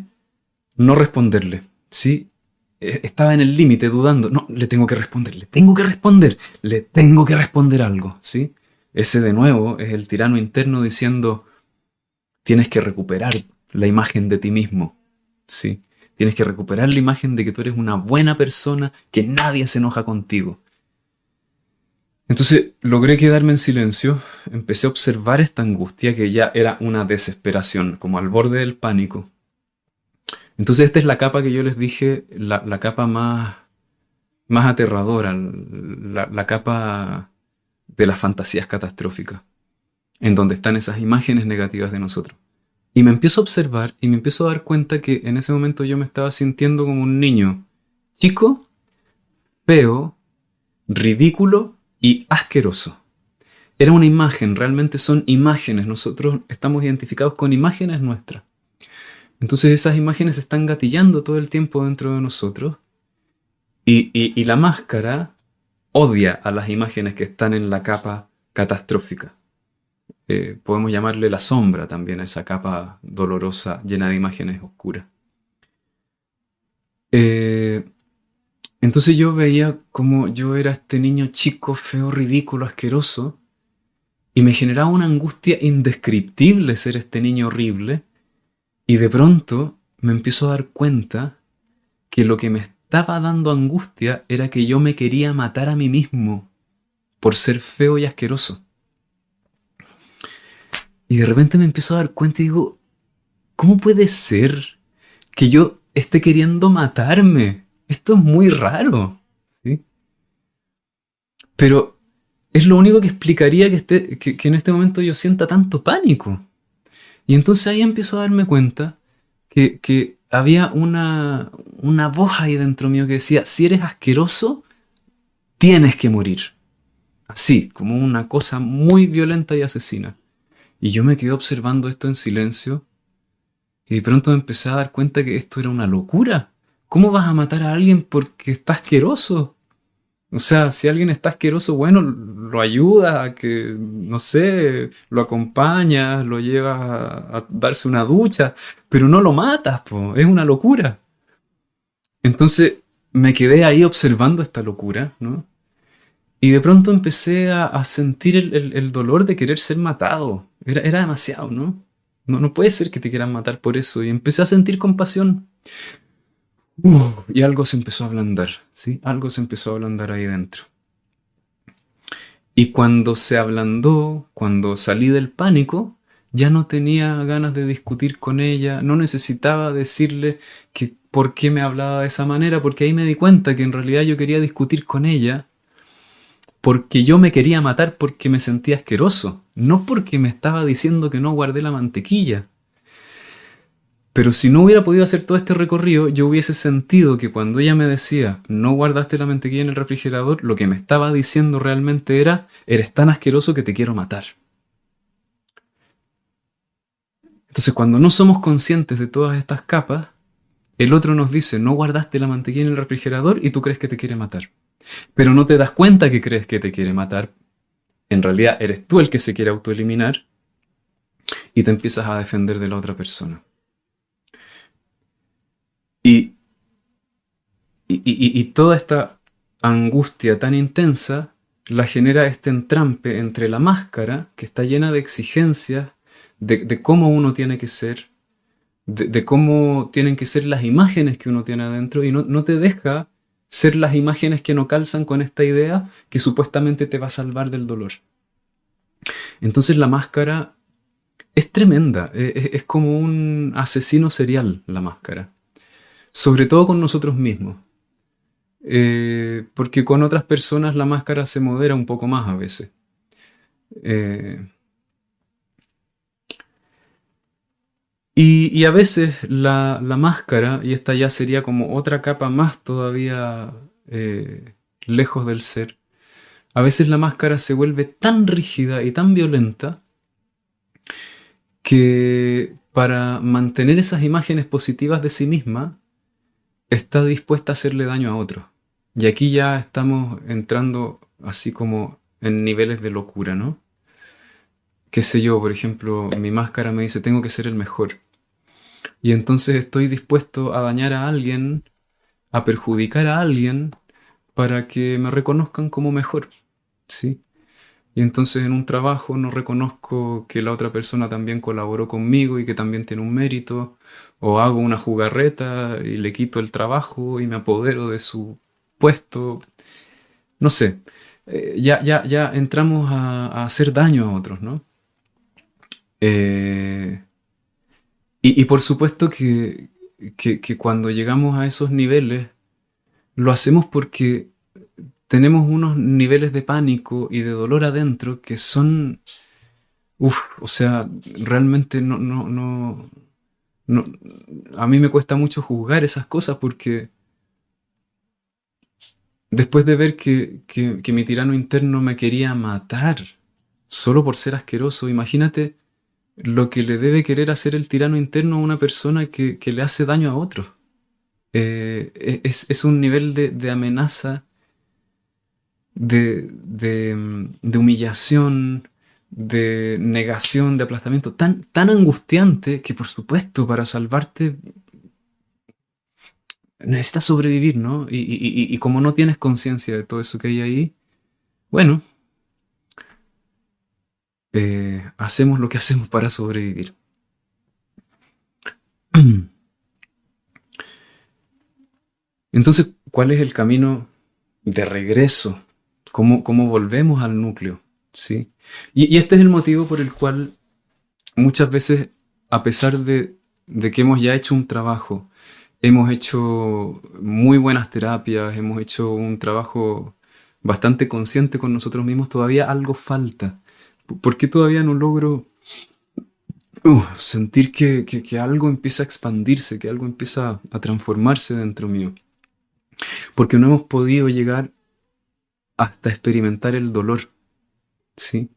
no responderle, ¿sí? Estaba en el límite dudando, no, le tengo que responder, le tengo que responder algo, ¿sí? Ese de nuevo es el tirano interno diciendo, tienes que recuperar la imagen de ti mismo, ¿sí? Tienes que recuperar la imagen de que tú eres una buena persona, que nadie se enoja contigo. Entonces logré quedarme en silencio, empecé a observar esta angustia que ya era una desesperación, como al borde del pánico. Entonces esta es la capa que yo les dije, la capa más aterradora, la capa de las fantasías catastróficas, en donde están esas imágenes negativas de nosotros. Y me empiezo a observar y me empiezo a dar cuenta que en ese momento yo me estaba sintiendo como un niño chico, feo, ridículo y asqueroso. Era una imagen, realmente son imágenes, nosotros estamos identificados con imágenes nuestras. Entonces esas imágenes se están gatillando todo el tiempo dentro de nosotros y la máscara odia a las imágenes que están en la capa catastrófica. Podemos llamarle la sombra también a esa capa dolorosa llena de imágenes oscuras. Eh, entonces yo veía como yo era este niño chico, feo, ridículo, asqueroso, Y me generaba una angustia indescriptible ser este niño horrible. Y de pronto me empiezo a dar cuenta que lo que me estaba dando angustia era que yo me quería matar a mí mismo por ser feo y asqueroso. Y de repente me empiezo a dar cuenta y digo, ¿cómo puede ser que yo esté queriendo matarme? Esto es muy raro, ¿sí? Pero es lo único que explicaría que en este momento yo sienta tanto pánico. Y entonces ahí empiezo a darme cuenta que había una voz ahí dentro mío que decía, si eres asqueroso, tienes que morir. Así, como una cosa muy violenta y asesina. Y yo me quedé observando esto en silencio y de pronto me empecé a dar cuenta que esto era una locura. ¿Cómo vas a matar a alguien porque está asqueroso? O sea, si alguien está asqueroso, bueno, lo ayudas a que, no sé, lo acompañas, lo llevas a darse una ducha, pero no lo matas, po, es una locura. Entonces me quedé ahí observando esta locura, ¿no? Y de pronto empecé a sentir el dolor de querer ser matado. Era demasiado, ¿no? No puede ser que te quieran matar por eso. Y empecé a sentir compasión. Y algo se empezó a ablandar, ¿sí? Algo se empezó a ablandar ahí dentro. Y cuando se ablandó, cuando salí del pánico, ya no tenía ganas de discutir con ella, no necesitaba decirle que por qué me hablaba de esa manera, porque ahí me di cuenta que en realidad yo quería discutir con ella porque yo me quería matar porque me sentía asqueroso, no porque me estaba diciendo que no guardé la mantequilla. Pero si no hubiera podido hacer todo este recorrido, yo hubiese sentido que cuando ella me decía, no guardaste la mantequilla en el refrigerador, lo que me estaba diciendo realmente era, eres tan asqueroso que te quiero matar. Entonces, cuando no somos conscientes de todas estas capas, el otro nos dice, no guardaste la mantequilla en el refrigerador y tú crees que te quiere matar. Pero no te das cuenta que crees que te quiere matar. En realidad eres tú el que se quiere autoeliminar y te empiezas a defender de la otra persona. Y, y toda esta angustia tan intensa la genera este entrampe entre la máscara, que está llena de exigencias, de cómo uno tiene que ser, de cómo tienen que ser las imágenes que uno tiene adentro, y no te deja ser las imágenes que no calzan con esta idea que supuestamente te va a salvar del dolor. Entonces la máscara es tremenda, es como un asesino serial la máscara, sobre todo con nosotros mismos. Porque con otras personas la máscara se modera un poco más a veces. Eh, y a veces la máscara, y esta ya sería como otra capa más todavía lejos del ser, a veces la máscara se vuelve tan rígida y tan violenta que para mantener esas imágenes positivas de sí misma, está dispuesta a hacerle daño a otros. Y aquí ya estamos entrando así como en niveles de locura, ¿no? Qué sé yo, por ejemplo, mi máscara me dice tengo que ser el mejor. Y entonces estoy dispuesto a dañar a alguien, a perjudicar a alguien para que me reconozcan como mejor, ¿sí? Y entonces en un trabajo no reconozco que la otra persona también colaboró conmigo y que también tiene un mérito, o hago una jugarreta y le quito el trabajo y me apodero de su puesto, no sé. Ya entramos a hacer daño a otros, ¿no? Eh, y por supuesto que cuando llegamos a esos niveles, lo hacemos porque tenemos unos niveles de pánico y de dolor adentro que son, uf, o sea, realmente no, a mí me cuesta mucho juzgar esas cosas porque después de ver que mi tirano interno me quería matar solo por ser asqueroso, imagínate lo que le debe querer hacer el tirano interno a una persona que le hace daño a otros. Es un nivel de amenaza, de humillación, de negación, de aplastamiento, tan angustiante que por supuesto para salvarte necesitas sobrevivir, ¿no? Y como no tienes conciencia de todo eso que hay ahí, bueno, hacemos lo que hacemos para sobrevivir. Entonces, ¿cuál es el camino de regreso? ¿Cómo volvemos al núcleo? ¿Sí? Y este es el motivo por el cual muchas veces, a pesar de que hemos ya hecho un trabajo, hemos hecho muy buenas terapias, hemos hecho un trabajo bastante consciente con nosotros mismos, todavía algo falta. ¿Por qué todavía no logro sentir que algo empieza a expandirse, que algo empieza a transformarse dentro mío? Porque no hemos podido llegar hasta experimentar el dolor, ¿sí?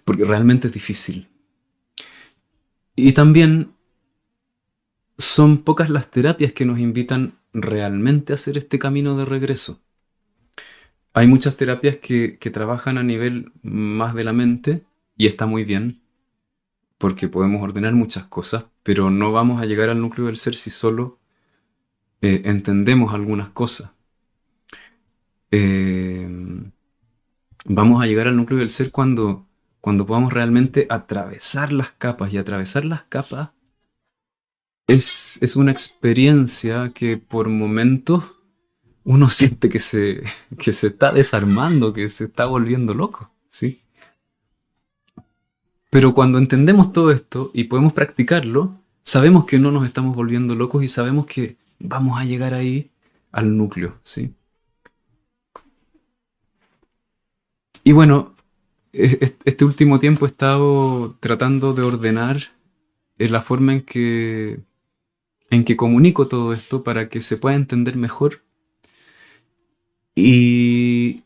Porque realmente es difícil. Y también son pocas las terapias que nos invitan realmente a hacer este camino de regreso. Hay muchas terapias que trabajan a nivel más de la mente y está muy bien, porque podemos ordenar muchas cosas, pero no vamos a llegar al núcleo del ser si solo entendemos algunas cosas. Eh, Vamos a llegar al núcleo del ser cuando podamos realmente atravesar las capas, y atravesar las capas es una experiencia que por momentos uno siente que se está desarmando, que se está volviendo loco, ¿sí? Pero cuando entendemos todo esto y podemos practicarlo, sabemos que no nos estamos volviendo locos y sabemos que vamos a llegar ahí al núcleo, ¿sí? Y bueno, este último tiempo he estado tratando de ordenar la forma en que comunico todo esto para que se pueda entender mejor. Y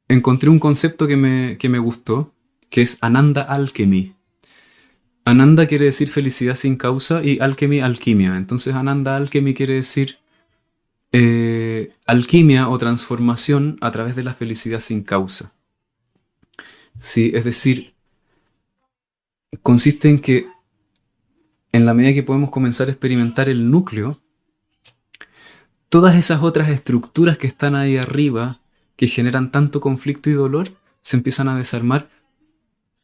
encontré un concepto que me gustó, que es Ananda Alchemy. Ananda quiere decir felicidad sin causa y alchemy, alquimia. Entonces Ananda Alchemy quiere decir alquimia o transformación a través de la felicidad sin causa. Sí, es decir, consiste en que en la medida que podemos comenzar a experimentar el núcleo, todas esas otras estructuras que están ahí arriba, que generan tanto conflicto y dolor, se empiezan a desarmar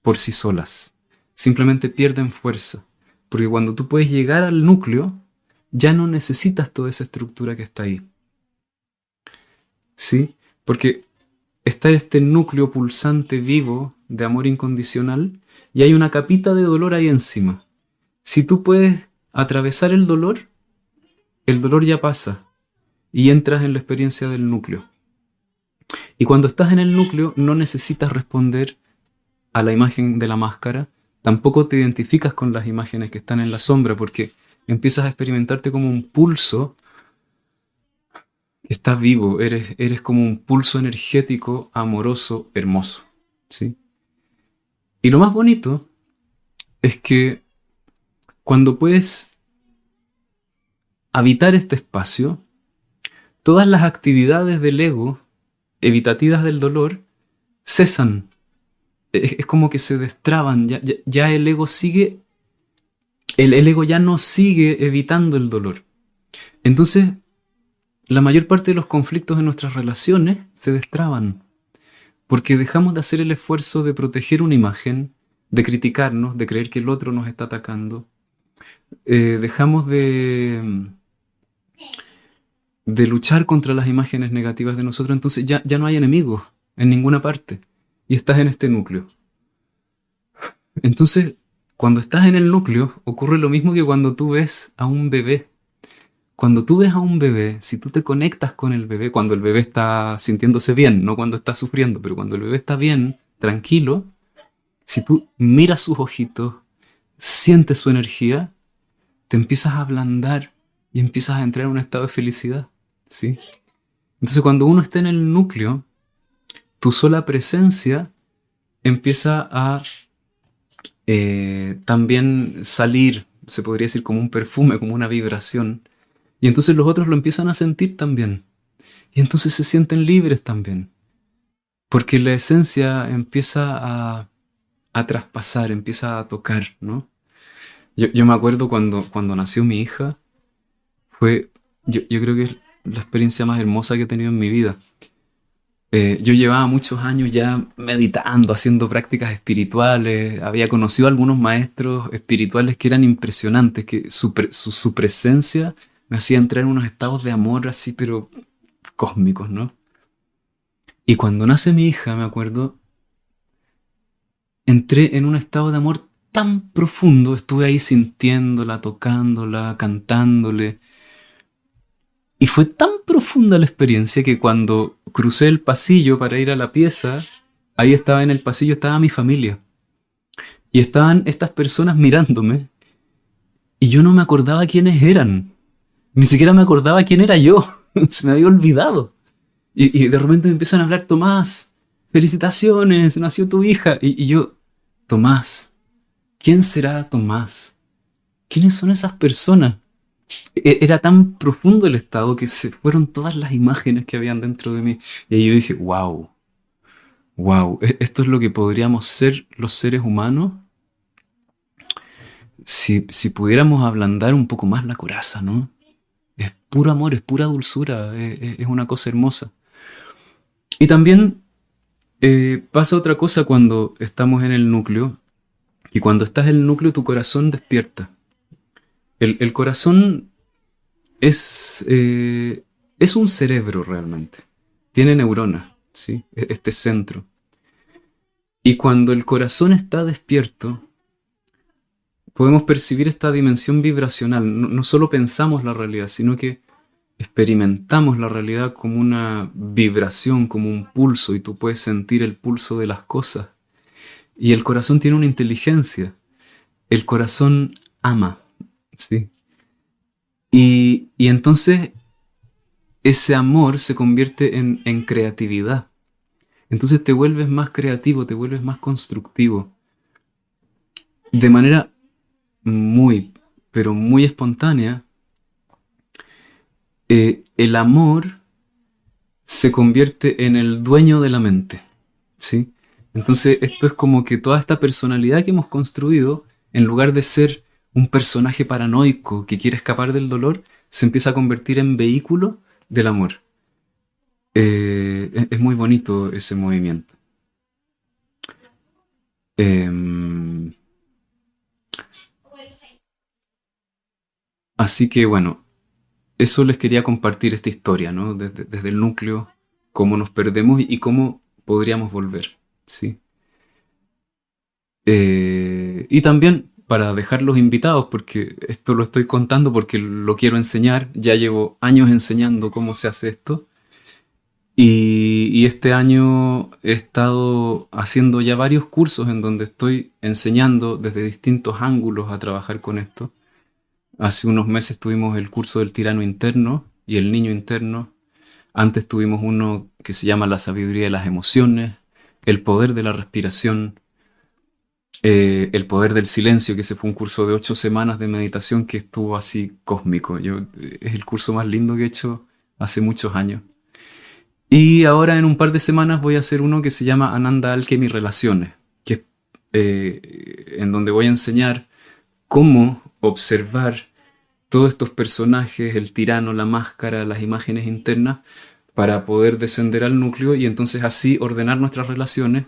por sí solas. Simplemente pierden fuerza. Porque cuando tú puedes llegar al núcleo, ya no necesitas toda esa estructura que está ahí. ¿Sí? Porque está este núcleo pulsante vivo de amor incondicional y hay una capita de dolor ahí encima. Si tú puedes atravesar el dolor ya pasa y entras en la experiencia del núcleo. Y cuando estás en el núcleo no necesitas responder a la imagen de la máscara, tampoco te identificas con las imágenes que están en la sombra porque empiezas a experimentarte como un pulso que está vivo, eres como un pulso energético, amoroso, hermoso, ¿sí? Y lo más bonito es que cuando puedes habitar este espacio, todas las actividades del ego, evitativas del dolor, cesan. Es como que se destraban, ya el ego sigue, el ego ya no sigue evitando el dolor. Entonces, la mayor parte de los conflictos en nuestras relaciones se destraban, porque dejamos de hacer el esfuerzo de proteger una imagen, de criticarnos, de creer que el otro nos está atacando. Dejamos de luchar contra las imágenes negativas de nosotros, entonces ya no hay enemigos en ninguna parte. Y estás en este núcleo. Entonces, cuando estás en el núcleo, ocurre lo mismo que cuando tú ves a un bebé. Cuando tú ves a un bebé, si tú te conectas con el bebé, cuando el bebé está sintiéndose bien, no cuando está sufriendo, pero cuando el bebé está bien, tranquilo, si tú miras sus ojitos, sientes su energía, te empiezas a ablandar y empiezas a entrar en un estado de felicidad, ¿sí? Entonces cuando uno está en el núcleo, tu sola presencia empieza a también salir, se podría decir como un perfume, como una vibración, y entonces los otros lo empiezan a sentir también, y entonces se sienten libres también, porque la esencia empieza a traspasar, empieza a tocar, ¿no? Yo me acuerdo cuando nació mi hija, fue, yo creo que es la experiencia más hermosa que he tenido en mi vida. Yo llevaba muchos años ya meditando, haciendo prácticas espirituales, había conocido a algunos maestros espirituales que eran impresionantes, que su presencia me hacía entrar en unos estados de amor así, pero cósmicos, ¿no? Y cuando nace mi hija, me acuerdo, entré en un estado de amor tan profundo, estuve ahí sintiéndola, tocándola, cantándole, y fue tan profunda la experiencia que cuando crucé el pasillo para ir a la pieza, ahí estaba en el pasillo, estaba mi familia. Y estaban estas personas mirándome y yo no me acordaba quiénes eran. Ni siquiera me acordaba quién era yo. Se me había olvidado. Y de repente me empiezan a hablar, Tomás, felicitaciones, nació tu hija. Y yo, Tomás, ¿quién será Tomás? ¿Quiénes son esas personas? Era tan profundo el estado que se fueron todas las imágenes que habían dentro de mí. Y ahí yo dije, wow, wow, esto es lo que podríamos ser los seres humanos si pudiéramos ablandar un poco más la coraza, ¿no? Es puro amor, es pura dulzura, es una cosa hermosa. Y también pasa otra cosa cuando estamos en el núcleo, y cuando estás en el núcleo tu corazón despierta. El corazón es un cerebro realmente. Tiene neuronas, ¿sí? Este centro. Y cuando el corazón está despierto, podemos percibir esta dimensión vibracional. No solo pensamos la realidad, sino que experimentamos la realidad como una vibración, como un pulso, y tú puedes sentir el pulso de las cosas. Y el corazón tiene una inteligencia. El corazón ama, ¿sí? Y entonces ese amor se convierte en creatividad. Entonces te vuelves más creativo, te vuelves más constructivo. De manera muy, pero muy espontánea, el amor se convierte en el dueño de la mente, ¿sí? Entonces esto es como que toda esta personalidad que hemos construido, en lugar de ser un personaje paranoico que quiere escapar del dolor, se empieza a convertir en vehículo del amor. Es muy bonito ese movimiento. Em, Así que bueno, eso les quería compartir esta historia, ¿no? Desde el núcleo, cómo nos perdemos y cómo podríamos volver, ¿sí? Y también para dejarlos invitados, porque esto lo estoy contando porque lo quiero enseñar, ya llevo años enseñando cómo se hace esto, y este año he estado haciendo ya varios cursos en donde estoy enseñando desde distintos ángulos a trabajar con esto. Hace unos meses tuvimos el curso del tirano interno y el niño interno. Antes tuvimos uno que se llama la sabiduría de las emociones, el poder de la respiración, el poder del silencio, que ese fue un curso de 8 semanas de meditación que estuvo así cósmico. Es el curso más lindo que he hecho hace muchos años. Y ahora en un par de semanas voy a hacer uno que se llama Ananda Alchemy Relaciones, que es en donde voy a enseñar cómo observar todos estos personajes, el tirano, la máscara, las imágenes internas, para poder descender al núcleo y entonces así ordenar nuestras relaciones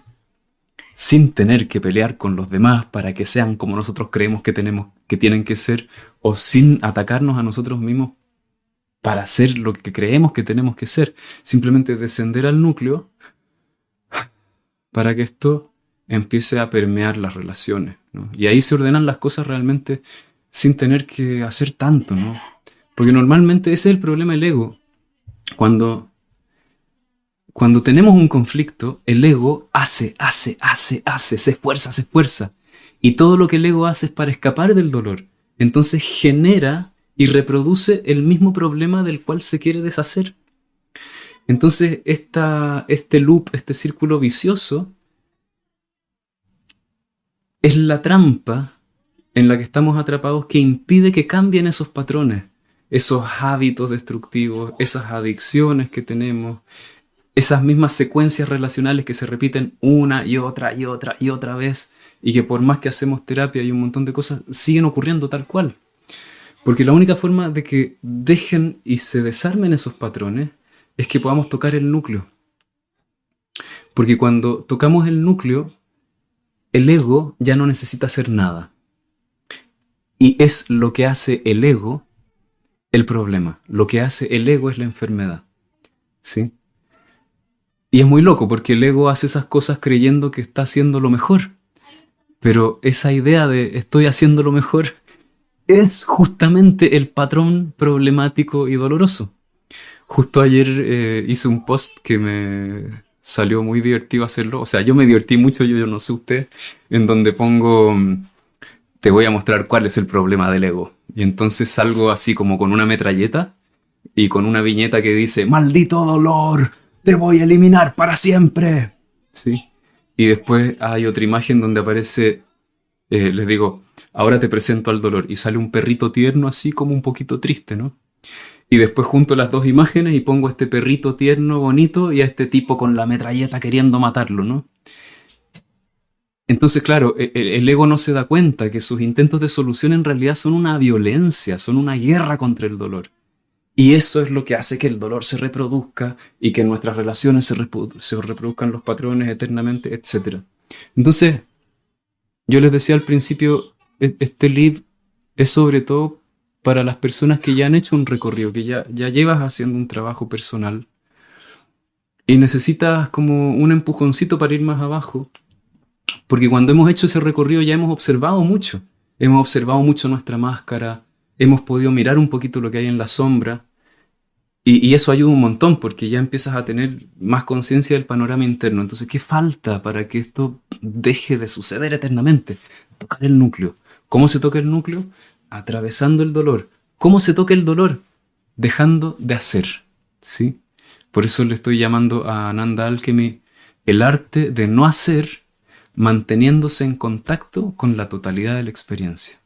sin tener que pelear con los demás para que sean como nosotros creemos que tenemos, que tienen que ser, o sin atacarnos a nosotros mismos para ser lo que creemos que tenemos que ser. Simplemente descender al núcleo para que esto empiece a permear las relaciones, ¿no? Y ahí se ordenan las cosas realmente sin tener que hacer tanto, ¿no? Porque normalmente ese es el problema del ego. Cuando, cuando tenemos un conflicto, el ego hace, se esfuerza, se esfuerza. Y todo lo que el ego hace es para escapar del dolor. Entonces genera y reproduce el mismo problema del cual se quiere deshacer. Entonces este loop, este círculo vicioso, es la trampa en la que estamos atrapados que impide que cambien esos patrones, esos hábitos destructivos, esas adicciones que tenemos, esas mismas secuencias relacionales que se repiten una y otra y otra y otra vez y que por más que hacemos terapia y un montón de cosas siguen ocurriendo tal cual. Porque la única forma de que dejen y se desarmen esos patrones es que podamos tocar el núcleo. Porque cuando tocamos el núcleo, el ego ya no necesita hacer nada. Y es lo que hace el ego el problema. Lo que hace el ego es la enfermedad. ¿Sí? Y es muy loco porque el ego hace esas cosas creyendo que está haciendo lo mejor. Pero esa idea de estoy haciendo lo mejor es justamente el patrón problemático y doloroso. Justo ayer hice un post que me salió muy divertido hacerlo. O sea, yo me divertí mucho, yo no sé usted, en donde pongo, te voy a mostrar cuál es el problema del ego. Y entonces salgo así como con una metralleta y con una viñeta que dice, maldito dolor, te voy a eliminar para siempre. ¿Sí? Y después hay otra imagen donde aparece, les digo, ahora te presento al dolor. Y sale un perrito tierno así como un poquito triste, ¿no? Y después junto las dos imágenes y pongo a este perrito tierno, bonito, y a este tipo con la metralleta queriendo matarlo, ¿no? Entonces, claro, el ego no se da cuenta que sus intentos de solución en realidad son una violencia, son una guerra contra el dolor. Y eso es lo que hace que el dolor se reproduzca y que en nuestras relaciones se reproduzcan los patrones eternamente, etc. Entonces, yo les decía al principio, este libro es sobre todo para las personas que ya han hecho un recorrido, que ya llevas haciendo un trabajo personal y necesitas como un empujoncito para ir más abajo, porque cuando hemos hecho ese recorrido ya hemos observado mucho nuestra máscara, hemos podido mirar un poquito lo que hay en la sombra y eso ayuda un montón porque ya empiezas a tener más conciencia del panorama interno. Entonces, ¿qué falta para que esto deje de suceder eternamente? Tocar el núcleo. ¿Cómo se toca el núcleo? Atravesando el dolor. ¿Cómo se toca el dolor? Dejando de hacer. ¿Sí? Por eso le estoy llamando a Ananda Alchemy el arte de no hacer, manteniéndose en contacto con la totalidad de la experiencia.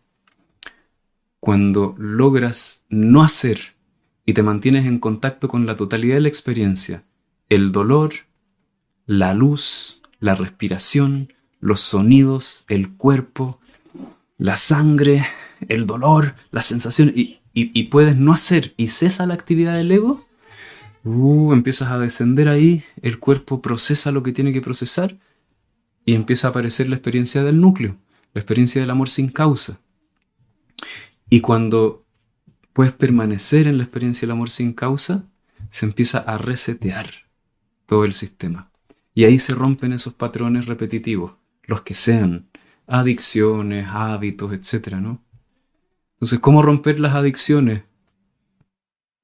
Cuando logras no hacer y te mantienes en contacto con la totalidad de la experiencia, el dolor, la luz, la respiración, los sonidos, el cuerpo, la sangre, el dolor, las sensaciones, y puedes no hacer y cesa la actividad del ego, empiezas a descender ahí, el cuerpo procesa lo que tiene que procesar y empieza a aparecer la experiencia del núcleo, la experiencia del amor sin causa. Y cuando puedes permanecer en la experiencia del amor sin causa, se empieza a resetear todo el sistema. Y ahí se rompen esos patrones repetitivos, los que sean, adicciones, hábitos, etc., ¿no? Entonces, ¿cómo romper las adicciones?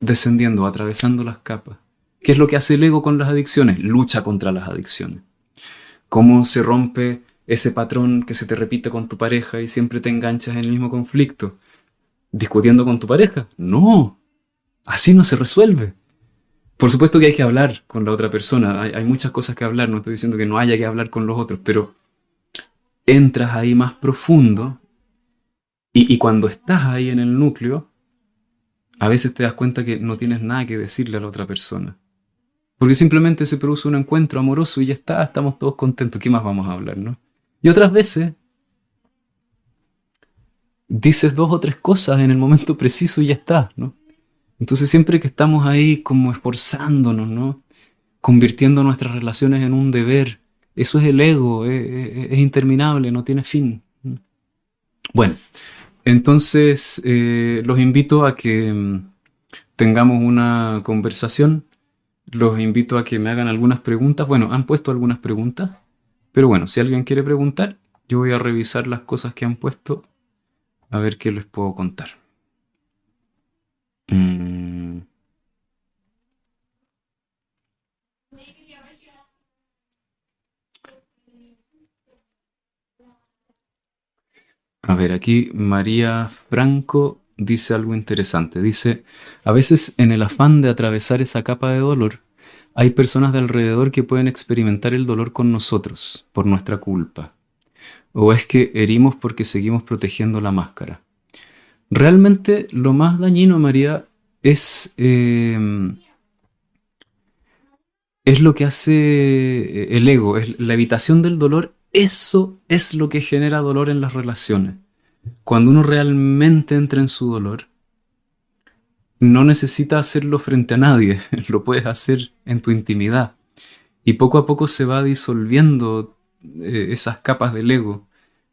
Descendiendo, atravesando las capas. ¿Qué es lo que hace el ego con las adicciones? Lucha contra las adicciones. ¿Cómo se rompe ese patrón que se te repite con tu pareja y siempre te enganchas en el mismo conflicto? ¿Discutiendo con tu pareja? No, así no se resuelve. Por supuesto que hay que hablar con la otra persona, hay muchas cosas que hablar, no estoy diciendo que no haya que hablar con los otros, pero entras ahí más profundo y cuando estás ahí en el núcleo, a veces te das cuenta que no tienes nada que decirle a la otra persona. Porque simplemente se produce un encuentro amoroso y ya está, estamos todos contentos, ¿qué más vamos a hablar, no? Y otras veces dices dos o tres cosas en el momento preciso y ya está, ¿no? Entonces siempre que estamos ahí como esforzándonos, ¿no? Convirtiendo nuestras relaciones en un deber, eso es el ego, es interminable, no tiene fin. Bueno, entonces los invito a que tengamos una conversación, los invito a que me hagan algunas preguntas. Bueno, han puesto algunas preguntas, pero bueno, si alguien quiere preguntar, yo voy a revisar las cosas que han puesto, a ver qué les puedo contar. A ver, aquí María Franco dice algo interesante. Dice, a veces en el afán de atravesar esa capa de dolor, hay personas de alrededor que pueden experimentar el dolor con nosotros, por nuestra culpa. ¿O es que herimos porque seguimos protegiendo la máscara? Realmente lo más dañino, María, es lo que hace el ego, es la evitación del dolor. Eso es lo que genera dolor en las relaciones. Cuando uno realmente entra en su dolor, no necesita hacerlo frente a nadie, lo puedes hacer en tu intimidad. y poco a poco se va disolviendo esas capas del ego.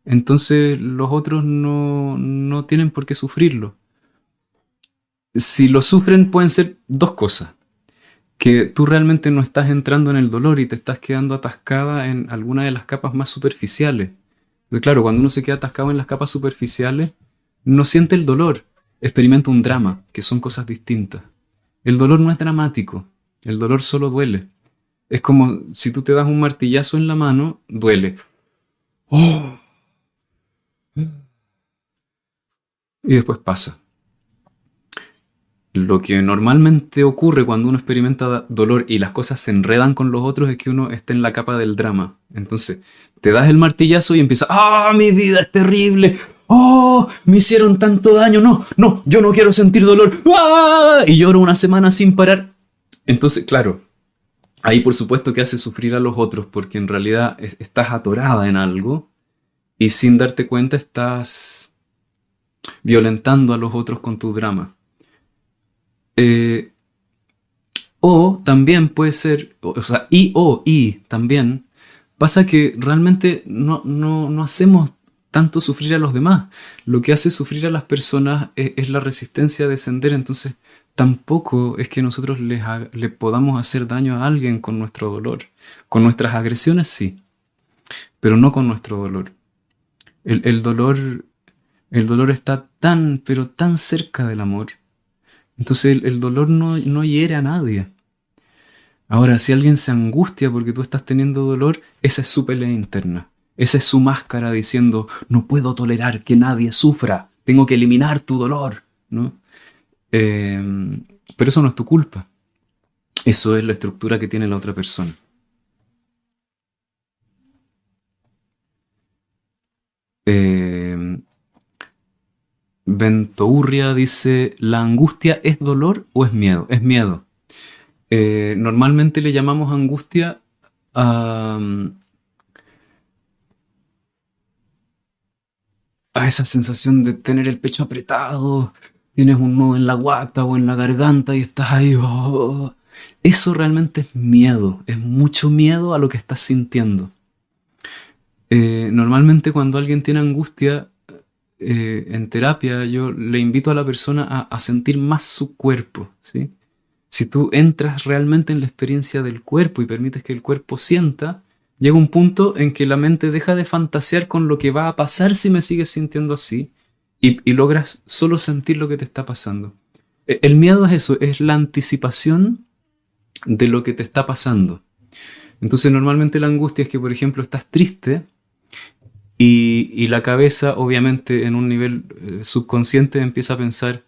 Entonces los otros no tienen por qué sufrirlo. Si lo sufren pueden ser dos cosas. Que tú realmente no estás entrando en el dolor y te estás quedando atascada en alguna de las capas más superficiales. Entonces, claro, cuando uno se queda atascado en las capas superficiales, no siente el dolor, experimenta un drama, que son cosas distintas. El dolor no es dramático, el dolor solo duele. Es como si tú te das un martillazo en la mano, duele. ¡Oh! Y después pasa. Lo que normalmente ocurre cuando uno experimenta dolor y las cosas se enredan con los otros es que uno está en la capa del drama. Entonces, te das el martillazo y empieza, ¡ah, mi vida es terrible! ¡Oh, me hicieron tanto daño! No, no, yo no quiero sentir dolor. ¡Ah! Y lloro una semana sin parar. Entonces, claro, ahí por supuesto que hace sufrir a los otros porque en realidad estás atorada en algo y sin darte cuenta estás violentando a los otros con tu drama. Eh, O también puede ser, o sea, y también pasa que realmente no hacemos tanto sufrir a los demás. Lo que hace sufrir a las personas es la resistencia a descender, entonces tampoco es que nosotros le podamos hacer daño a alguien con nuestro dolor. Con nuestras agresiones sí, pero no con nuestro dolor. El dolor, el dolor está tan, pero tan cerca del amor. Entonces el dolor no hiere a nadie. Ahora, si alguien se angustia porque tú estás teniendo dolor, esa es su pelea interna. Esa es su máscara diciendo, no puedo tolerar que nadie sufra, tengo que eliminar tu dolor, ¿no? Eh, pero eso no es tu culpa. Eso es la estructura que tiene la otra persona. Eh, Ventourria dice, ¿la angustia es dolor o es miedo? Es miedo. Normalmente le llamamos angustia a esa sensación de tener el pecho apretado, tienes un nudo en la guata o en la garganta y estás ahí. Oh. Eso realmente es miedo, es mucho miedo a lo que estás sintiendo. Normalmente cuando alguien tiene angustia en terapia, yo le invito a la persona a sentir más su cuerpo, ¿sí? Si tú entras realmente en la experiencia del cuerpo y permites que el cuerpo sienta, llega un punto en que la mente deja de fantasear con lo que va a pasar si me sigues sintiendo así y logras solo sentir lo que te está pasando. El miedo es eso, es la anticipación de lo que te está pasando. Entonces normalmente la angustia es que, por ejemplo, estás triste y la cabeza, obviamente, en un nivel subconsciente empieza a pensar,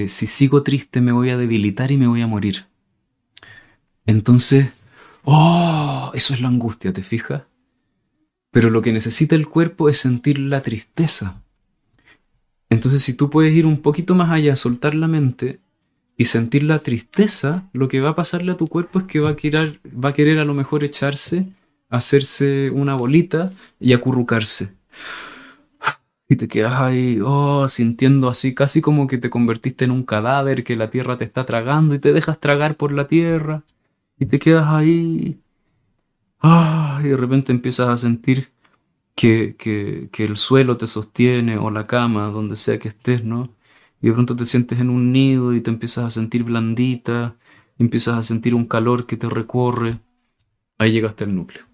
si sigo triste me voy a debilitar y me voy a morir. Entonces, oh, eso es la angustia, ¿te fijas? Pero lo que necesita el cuerpo es sentir la tristeza. Entonces, si tú puedes ir un poquito más allá, soltar la mente y sentir la tristeza, lo que va a pasarle a tu cuerpo es que va a querer a lo mejor echarse, hacerse una bolita y acurrucarse. Y te quedas ahí, oh, sintiendo así, casi como que te convertiste en un cadáver, que la tierra te está tragando y te dejas tragar por la tierra. Y te quedas ahí, ah, y de repente empiezas a sentir que el suelo te sostiene o la cama, donde sea que estés, ¿no? Y de pronto te sientes en un nido y te empiezas a sentir blandita, y empiezas a sentir un calor que te recorre. Ahí llegaste al núcleo.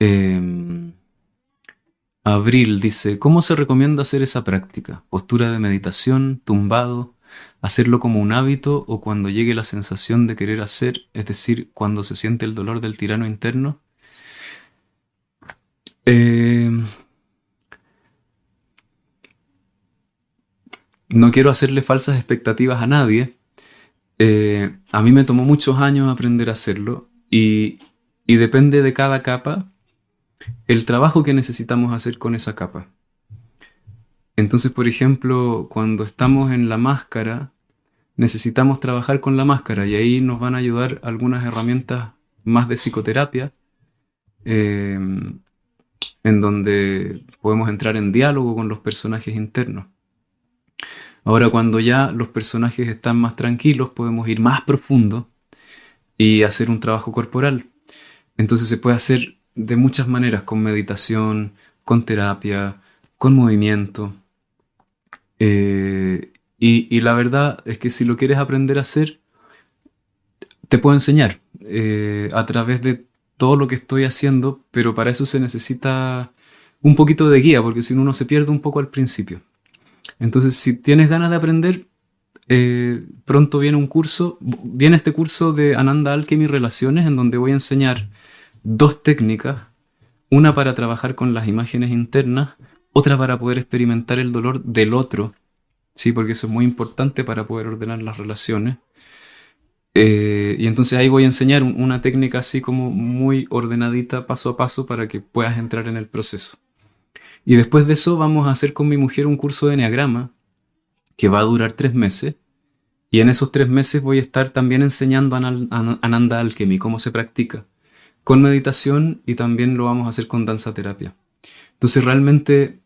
Em, Abril dice, ¿cómo se recomienda hacer esa práctica? ¿Postura de meditación, tumbado, hacerlo como un hábito o cuando llegue la sensación de querer hacer, es decir, cuando se siente el dolor del tirano interno? Em, no quiero hacerle falsas expectativas a nadie. A mí me tomó muchos años aprender a hacerlo y depende de cada capa el trabajo que necesitamos hacer con esa capa. Entonces, por ejemplo, cuando estamos en la máscara, necesitamos trabajar con la máscara y ahí nos van a ayudar algunas herramientas más de psicoterapia, eh, en donde podemos entrar en diálogo con los personajes internos. Ahora, cuando ya los personajes están más tranquilos, podemos ir más profundo y hacer un trabajo corporal. Entonces se puede hacer de muchas maneras, con meditación, con terapia, con movimiento. Y la verdad es que si lo quieres aprender a hacer, te puedo enseñar a través de todo lo que estoy haciendo, pero para eso se necesita un poquito de guía, porque si no uno se pierde un poco al principio. Entonces, si tienes ganas de aprender, pronto viene un curso, viene este curso de Ananda Alchemy Relaciones, en donde voy a enseñar dos técnicas, una para trabajar con las imágenes internas, otra para poder experimentar el dolor del otro, ¿sí? Porque eso es muy importante para poder ordenar las relaciones. Y entonces ahí voy a enseñar una técnica así como muy ordenadita, paso a paso, para que puedas entrar en el proceso. Y después de eso vamos a hacer con mi mujer un curso de enneagrama que va a durar 3 meses. Y en esos 3 meses voy a estar también enseñando Ananda Alchemy, cómo se practica, con meditación, y también lo vamos a hacer con danza terapia. Entonces realmente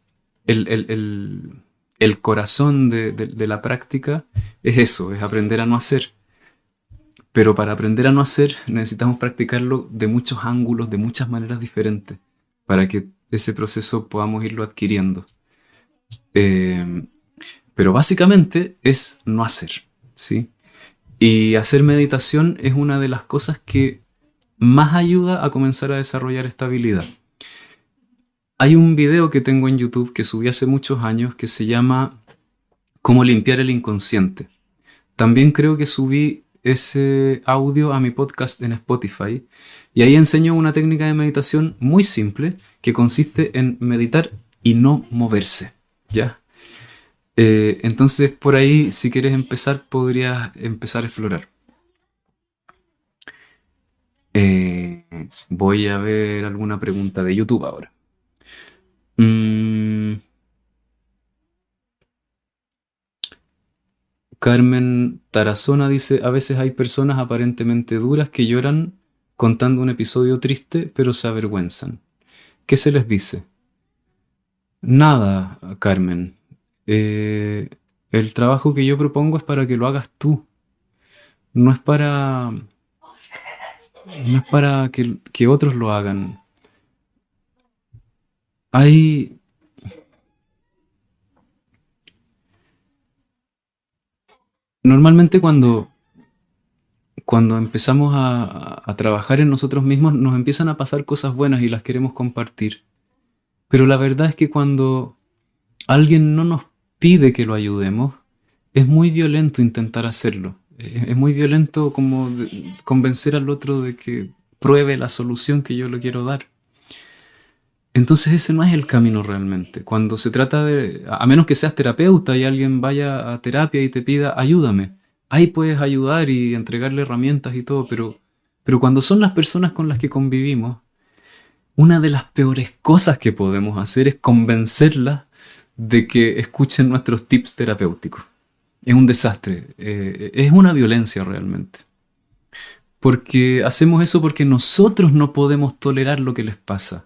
el corazón de la práctica es eso, es aprender a no hacer. Pero para aprender a no hacer necesitamos practicarlo de muchos ángulos, de muchas maneras diferentes, para que ese proceso podamos irlo adquiriendo. Eh, pero básicamente es no hacer, ¿sí? Y hacer meditación es una de las cosas que más ayuda a comenzar a desarrollar esta habilidad. Hay un video que tengo en YouTube que subí hace muchos años que se llama Cómo limpiar el inconsciente. También creo que subí ese audio a mi podcast en Spotify, y ahí enseño una técnica de meditación muy simple que consiste en meditar y no moverse, ¿ya? Entonces por ahí, si quieres empezar, podrías empezar a explorar. Eh, Voy a ver alguna pregunta de YouTube ahora. Mm, Carmen Tarazona dice, a veces hay personas aparentemente duras que lloran contando un episodio triste, pero se avergüenzan. ¿Qué se les dice? Nada, Carmen. Eh, el trabajo que yo propongo es para que lo hagas tú. No es para, no es para que otros lo hagan. Hay, normalmente cuando empezamos a trabajar en nosotros mismos, nos empiezan a pasar cosas buenas y las queremos compartir. Pero la verdad es que cuando alguien no nos pide que lo ayudemos, es muy violento intentar hacerlo. Es muy violento como convencer al otro de que pruebe la solución que yo le quiero dar. Entonces ese no es el camino realmente. Cuando se trata de, a menos que seas terapeuta y alguien vaya a terapia y te pida ayúdame, ahí puedes ayudar y entregarle herramientas y todo, pero cuando son las personas con las que convivimos, una de las peores cosas que podemos hacer es convencerlas de que escuchen nuestros tips terapéuticos. Es un desastre, es una violencia realmente. Porque hacemos eso porque nosotros no podemos tolerar lo que les pasa.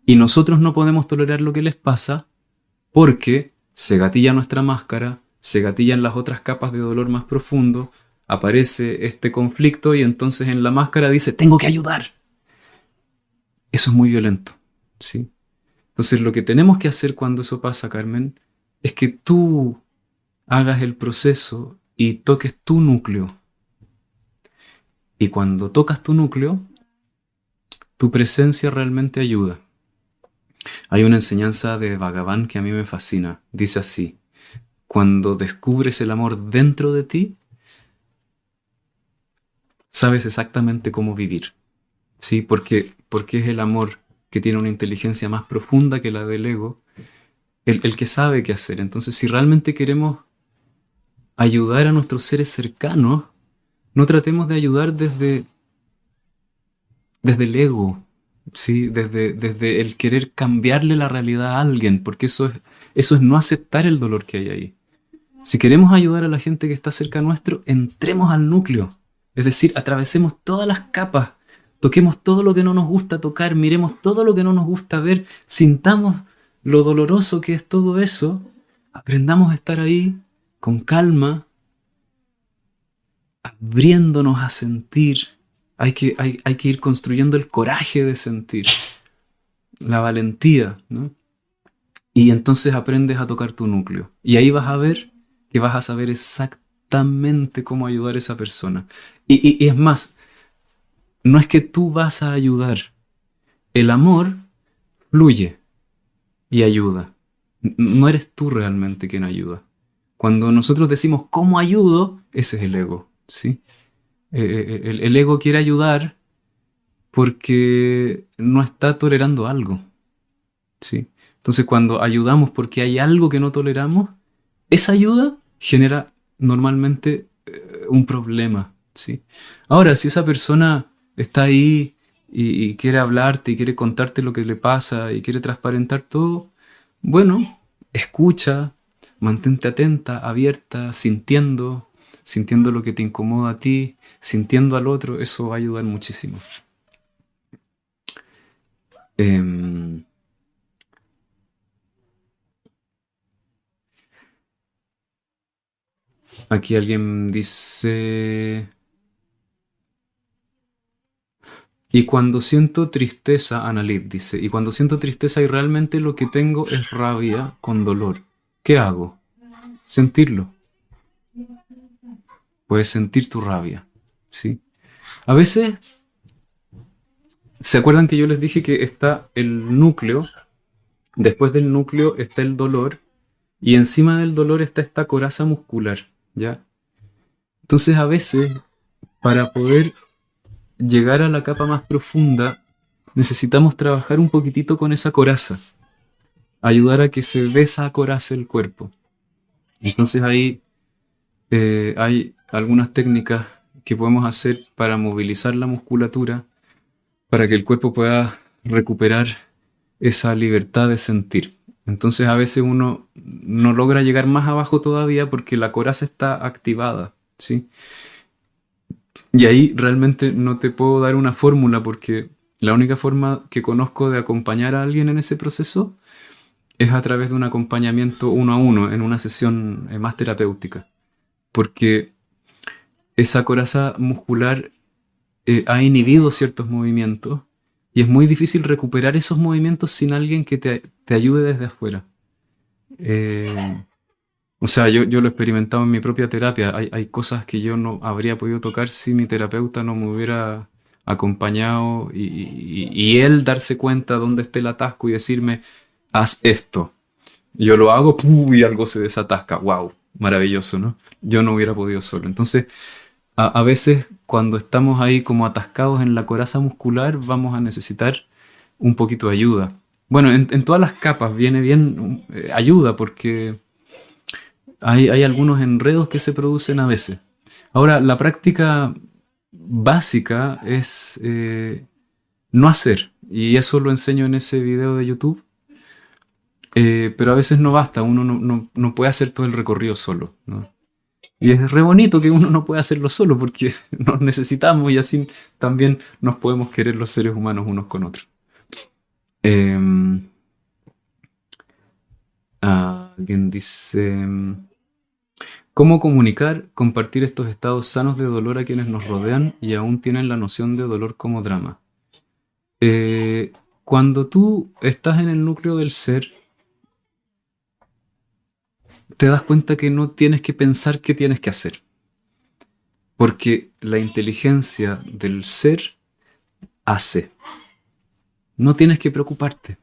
Y nosotros no podemos tolerar lo que les pasa porque se gatilla nuestra máscara, se gatillan las otras capas de dolor más profundo, aparece este conflicto y entonces en la máscara dice, tengo que ayudar. Eso es muy violento, ¿sí? Entonces lo que tenemos que hacer cuando eso pasa, Carmen, es que tú hagas el proceso y toques tu núcleo. Y cuando tocas tu núcleo, tu presencia realmente ayuda. Hay una enseñanza de Bhagavan que a mí me fascina. Dice así, cuando descubres el amor dentro de ti, sabes exactamente cómo vivir, ¿sí? Porque es el amor que tiene una inteligencia más profunda que la del ego, el que sabe qué hacer. Entonces, si realmente queremos ayudar a nuestros seres cercanos, no tratemos de ayudar desde el ego, ¿sí? Desde el querer cambiarle la realidad a alguien, porque eso es no aceptar el dolor que hay ahí. Si queremos ayudar a la gente que está cerca nuestro, entremos al núcleo. Es decir, atravesemos todas las capas, toquemos todo lo que no nos gusta tocar, miremos todo lo que no nos gusta ver, sintamos lo doloroso que es todo eso, aprendamos a estar ahí con calma, abriéndonos a sentir. Hay que ir construyendo el coraje de sentir, la valentía, ¿no? Y entonces aprendes a tocar tu núcleo. Y ahí vas a ver que vas a saber exactamente cómo ayudar a esa persona. Y es más, no es que tú vas a ayudar. El amor fluye y ayuda. No eres tú realmente quien ayuda. Cuando nosotros decimos ¿cómo ayudo? Ese es el ego, ¿sí? El ego quiere ayudar porque no está tolerando algo, ¿sí? Entonces cuando ayudamos porque hay algo que no toleramos, esa ayuda genera normalmente un problema, ¿sí? Ahora, si esa persona está ahí y quiere hablarte y quiere contarte lo que le pasa y quiere transparentar todo, bueno, escucha, mantente atenta, abierta, sintiendo lo que te incomoda a ti, sintiendo al otro, eso va a ayudar muchísimo. Em, Aquí alguien dice... Y cuando siento tristeza, Analit dice, y cuando siento tristeza y realmente lo que tengo es rabia con dolor, ¿qué hago? Sentirlo. Puedes sentir tu rabia, ¿sí? A veces, ¿se acuerdan que yo les dije que está el núcleo? Después del núcleo está el dolor y encima del dolor está esta coraza muscular, ¿ya? Entonces a veces, para poder llegar a la capa más profunda, necesitamos trabajar un poquitito con esa coraza, ayudar a que se desacorace el cuerpo. Entonces ahí hay algunas técnicas que podemos hacer para movilizar la musculatura, para que el cuerpo pueda recuperar esa libertad de sentir. Entonces a veces uno no logra llegar más abajo todavía porque la coraza está activada, ¿sí? Y ahí realmente no te puedo dar una fórmula porque la única forma que conozco de acompañar a alguien en ese proceso es a través de un acompañamiento uno a uno en una sesión más terapéutica. Porque esa coraza muscular ha inhibido ciertos movimientos y es muy difícil recuperar esos movimientos sin alguien que te ayude desde afuera. Eh, o sea, yo lo he experimentado en mi propia terapia. Hay cosas que yo no habría podido tocar si mi terapeuta no me hubiera acompañado y él darse cuenta dónde está el atasco y decirme, haz esto. Y yo lo hago y algo se desatasca. ¡Wow! Maravilloso, ¿no? Yo no hubiera podido solo. Entonces, a veces cuando estamos ahí como atascados en la coraza muscular, vamos a necesitar un poquito de ayuda. Bueno, en todas las capas viene bien ayuda porque hay algunos enredos que se producen a veces. Ahora, la práctica básica es no hacer, y eso lo enseño en ese video de YouTube, pero a veces no basta, uno no puede hacer todo el recorrido solo, ¿no? Y es re bonito que uno no pueda hacerlo solo porque nos necesitamos y así también nos podemos querer los seres humanos unos con otros. Em, Alguien dice... ¿Cómo comunicar, compartir estos estados sanos de dolor a quienes nos rodean y aún tienen la noción de dolor como drama? Cuando tú estás en el núcleo del ser, te das cuenta que no tienes que pensar qué tienes que hacer. Porque la inteligencia del ser hace. No tienes que preocuparte.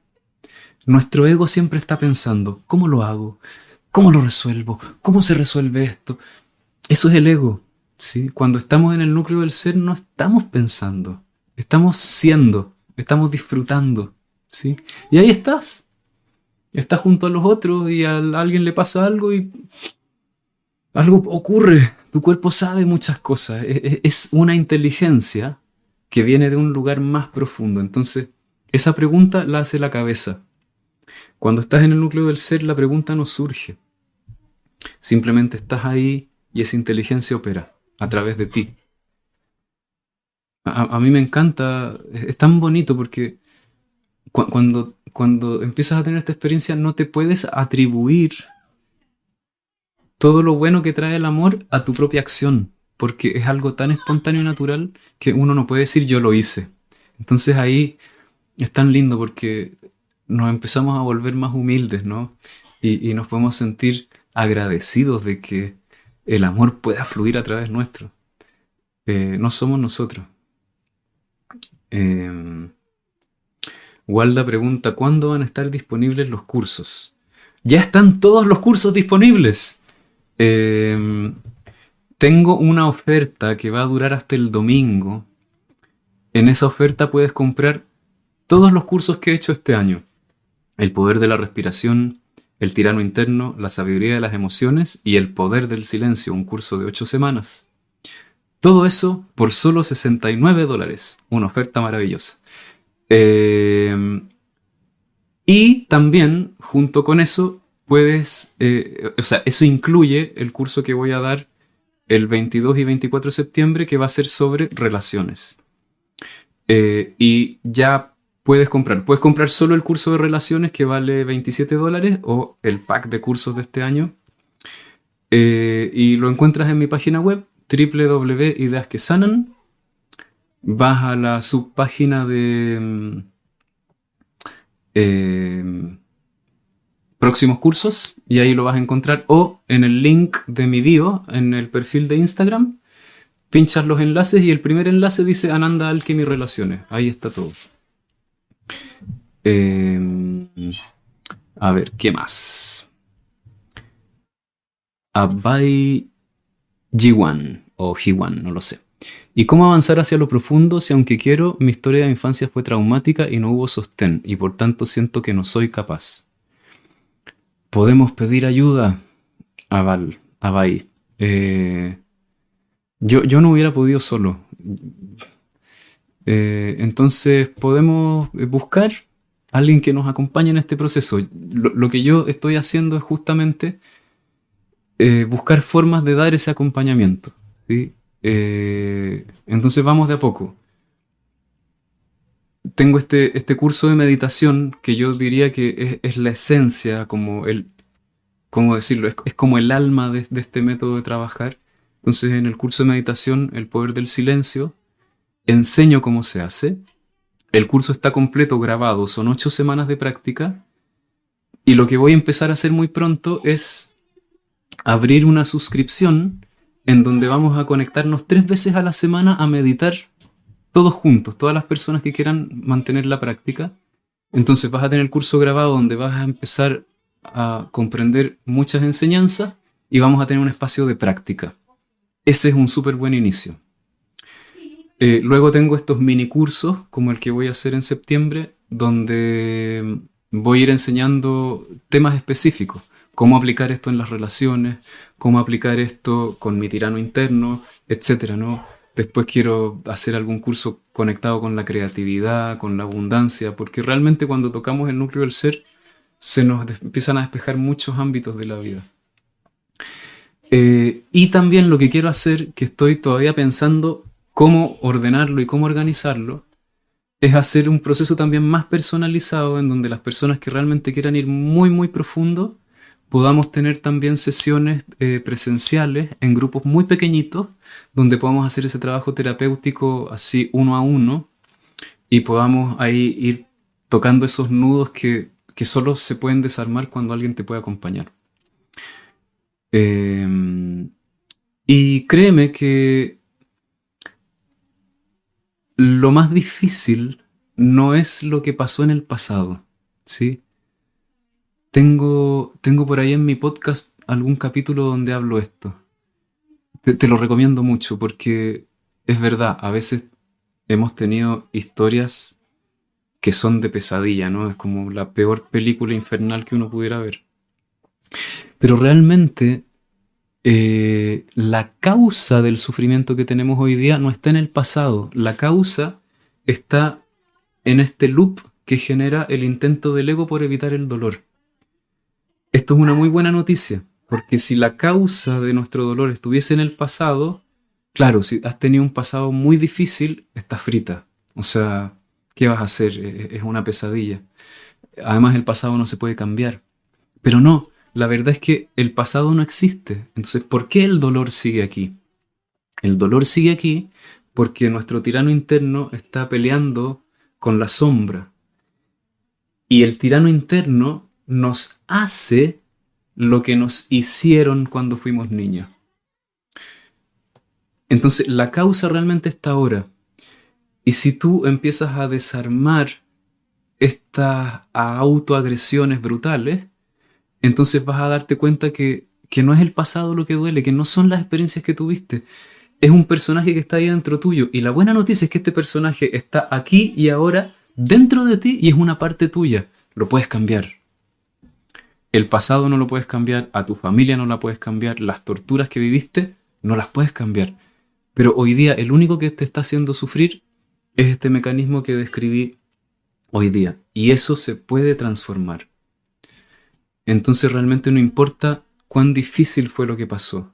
Nuestro ego siempre está pensando, ¿cómo lo hago? ¿Cómo lo resuelvo? ¿Cómo se resuelve esto? Eso es el ego, ¿sí? Cuando estamos en el núcleo del ser no estamos pensando, estamos siendo, estamos disfrutando, ¿sí? Y ahí estás. Estás junto a los otros y a alguien le pasa algo y algo ocurre. Tu cuerpo sabe muchas cosas. Es una inteligencia que viene de un lugar más profundo. Entonces, esa pregunta la hace la cabeza. Cuando estás en el núcleo del ser, la pregunta no surge. Simplemente estás ahí y esa inteligencia opera a través de ti. A mí me encanta, es tan bonito porque cuando empiezas a tener esta experiencia no te puedes atribuir todo lo bueno que trae el amor a tu propia acción, porque es algo tan espontáneo y natural que uno no puede decir yo lo hice. Entonces ahí es tan lindo porque nos empezamos a volver más humildes, ¿no? Y nos podemos sentir agradecidos de que el amor pueda fluir a través nuestro. No somos nosotros. Eh, Walda pregunta, ¿cuándo van a estar disponibles los cursos? Ya están todos los cursos disponibles. Eh, Tengo una oferta que va a durar hasta el domingo. En esa oferta puedes comprar todos los cursos que he hecho este año. El poder de la respiración, el tirano interno, la sabiduría de las emociones y el poder del silencio, un curso de 8 semanas. Todo eso por solo $69. Una oferta maravillosa. Eh, y también, junto con eso, o sea, eso incluye el curso que voy a dar el 22 y 24 de septiembre, que va a ser sobre relaciones. Y ya puedes comprar solo el curso de relaciones que vale $27 o el pack de cursos de este año. Y lo encuentras en mi página web www.ideasquesanan. Vas a la subpágina de eh, próximos cursos y ahí lo vas a encontrar, o en el link de mi bio en el perfil de Instagram. Pinchas los enlaces y el primer enlace dice Ananda Alchemy Relaciones. Ahí está todo. Eh, a ver, ¿qué más? Abai Jiwan o Jiwan, no lo sé. ¿Y cómo avanzar hacia lo profundo si aunque quiero, mi historia de infancia fue traumática y no hubo sostén y por tanto siento que no soy capaz? Podemos pedir ayuda, Abai. Yo no hubiera podido solo. Entonces podemos buscar a alguien que nos acompañe en este proceso. Lo que yo estoy haciendo es justamente buscar formas de dar ese acompañamiento, ¿sí? Entonces vamos de a poco. Tengo este curso de meditación que yo diría que es la esencia, ¿cómo decirlo? Es como el alma de este método de trabajar. Entonces en el curso de meditación, El poder del silencio, enseño cómo se hace. El curso está completo, grabado, son 8 semanas de práctica. Y lo que voy a empezar a hacer muy pronto es abrir una suscripción en donde vamos a conectarnos 3 veces a la semana a meditar todos juntos, todas las personas que quieran mantener la práctica. Entonces vas a tener el curso grabado donde vas a empezar a comprender muchas enseñanzas y vamos a tener un espacio de práctica. Ese es un súper buen inicio. Luego tengo estos mini cursos, como el que voy a hacer en septiembre, donde voy a ir enseñando temas específicos. Cómo aplicar esto en las relaciones, cómo aplicar esto con mi tirano interno, etcétera, ¿no? Después quiero hacer algún curso conectado con la creatividad, con la abundancia, porque realmente cuando tocamos el núcleo del ser, se nos empiezan a despejar muchos ámbitos de la vida. Y también lo que quiero hacer, que estoy todavía pensando cómo ordenarlo y cómo organizarlo, es hacer un proceso también más personalizado en donde las personas que realmente quieran ir muy, muy profundo, podamos tener también sesiones presenciales en grupos muy pequeñitos, donde podamos hacer ese trabajo terapéutico así uno a uno y podamos ahí ir tocando esos nudos que solo se pueden desarmar cuando alguien te puede acompañar. Y créeme que lo más difícil no es lo que pasó en el pasado, ¿sí? Tengo por ahí en mi podcast algún capítulo donde hablo esto. Te lo recomiendo mucho porque es verdad, a veces hemos tenido historias que son de pesadilla, ¿no? Es como la peor película infernal que uno pudiera ver. Pero realmente la causa del sufrimiento que tenemos hoy día no está en el pasado. La causa está en este loop que genera el intento del ego por evitar el dolor. Esto es una muy buena noticia, porque si la causa de nuestro dolor estuviese en el pasado, claro, si has tenido un pasado muy difícil, estás frita. O sea, ¿qué vas a hacer? Es una pesadilla. Además, el pasado no se puede cambiar. Pero no, la verdad es que el pasado no existe. Entonces, ¿por qué el dolor sigue aquí? El dolor sigue aquí porque nuestro tirano interno está peleando con la sombra. Y el tirano interno nos hace lo que nos hicieron cuando fuimos niños. Entonces, la causa realmente está ahora. Y si tú empiezas a desarmar estas autoagresiones brutales, entonces vas a darte cuenta que no es el pasado lo que duele, que no son las experiencias que tuviste. Es un personaje que está ahí dentro tuyo. Y la buena noticia es que este personaje está aquí y ahora dentro de ti y es una parte tuya. Lo puedes cambiar. El pasado no lo puedes cambiar, a tu familia no la puedes cambiar, las torturas que viviste no las puedes cambiar. Pero hoy día el único que te está haciendo sufrir es este mecanismo que describí hoy día. Y eso se puede transformar. Entonces realmente no importa cuán difícil fue lo que pasó.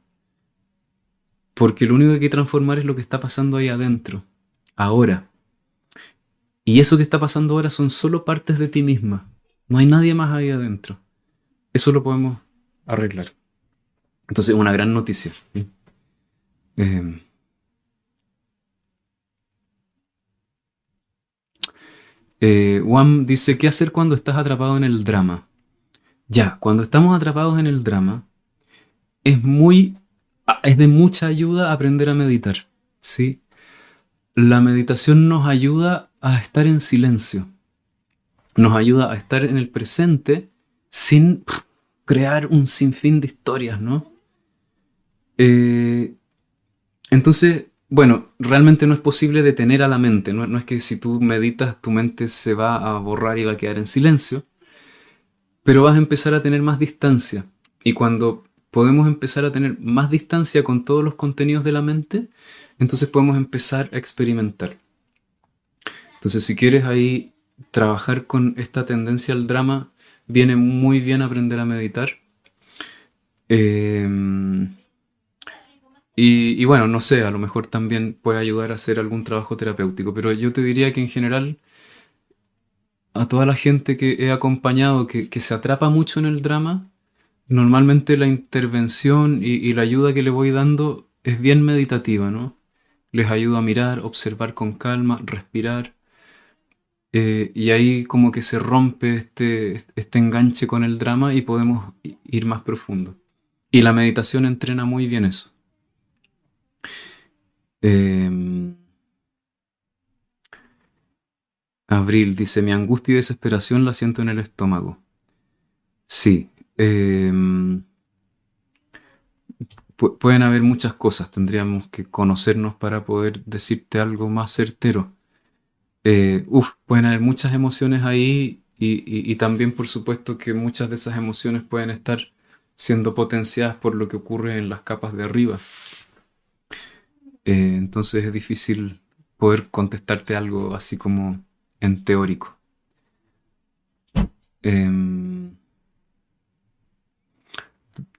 Porque lo único que hay que transformar es lo que está pasando ahí adentro, ahora. Y eso que está pasando ahora son solo partes de ti misma. No hay nadie más ahí adentro. Eso lo podemos arreglar. Entonces, una gran noticia. ¿Sí? Eh, Wam dice, ¿qué hacer cuando estás atrapado en el drama? Ya, cuando estamos atrapados en el drama, es de mucha ayuda aprender a meditar. ¿Sí? La meditación nos ayuda a estar en silencio. Nos ayuda a estar en el presente sin crear un sinfín de historias, ¿no? Entonces, bueno, realmente no es posible detener a la mente, no es que si tú meditas tu mente se va a borrar y va a quedar en silencio, pero vas a empezar a tener más distancia. Y cuando podemos empezar a tener más distancia con todos los contenidos de la mente, entonces podemos empezar a experimentar. Entonces, si quieres ahí trabajar con esta tendencia al drama, viene muy bien aprender a meditar. Y bueno, no sé, a lo mejor también puede ayudar a hacer algún trabajo terapéutico, pero yo te diría que en general a toda la gente que he acompañado que se atrapa mucho en el drama, normalmente la intervención y la ayuda que le voy dando es bien meditativa, ¿no? Les ayudo a mirar, observar con calma, respirar, y ahí como que se rompe este enganche con el drama y podemos ir más profundo. Y la meditación entrena muy bien eso. Eh, Abril dice, mi angustia y desesperación la siento en el estómago. Sí. Pueden haber muchas cosas. Tendríamos que conocernos para poder decirte algo más certero. Pueden haber muchas emociones ahí y también por supuesto que muchas de esas emociones pueden estar siendo potenciadas por lo que ocurre en las capas de arriba. Entonces es difícil poder contestarte algo así como en teórico. Em,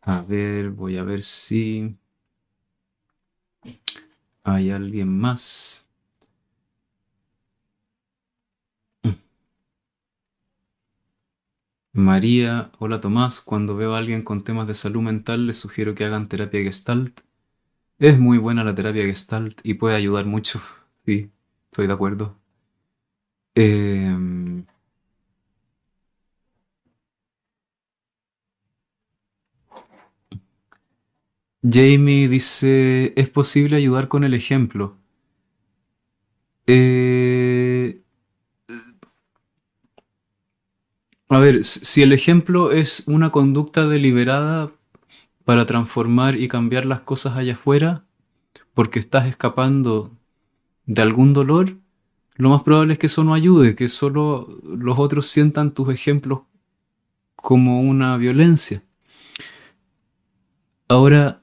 a ver, voy a ver si hay alguien más. María, hola Tomás, cuando veo a alguien con temas de salud mental les sugiero que hagan terapia Gestalt. Es muy buena la terapia Gestalt y puede ayudar mucho. Sí, estoy de acuerdo. Em, Jamie dice, ¿es posible ayudar con el ejemplo? Eh, a ver, si el ejemplo es una conducta deliberada para transformar y cambiar las cosas allá afuera, porque estás escapando de algún dolor, lo más probable es que eso no ayude, que solo los otros sientan tus ejemplos como una violencia. Ahora,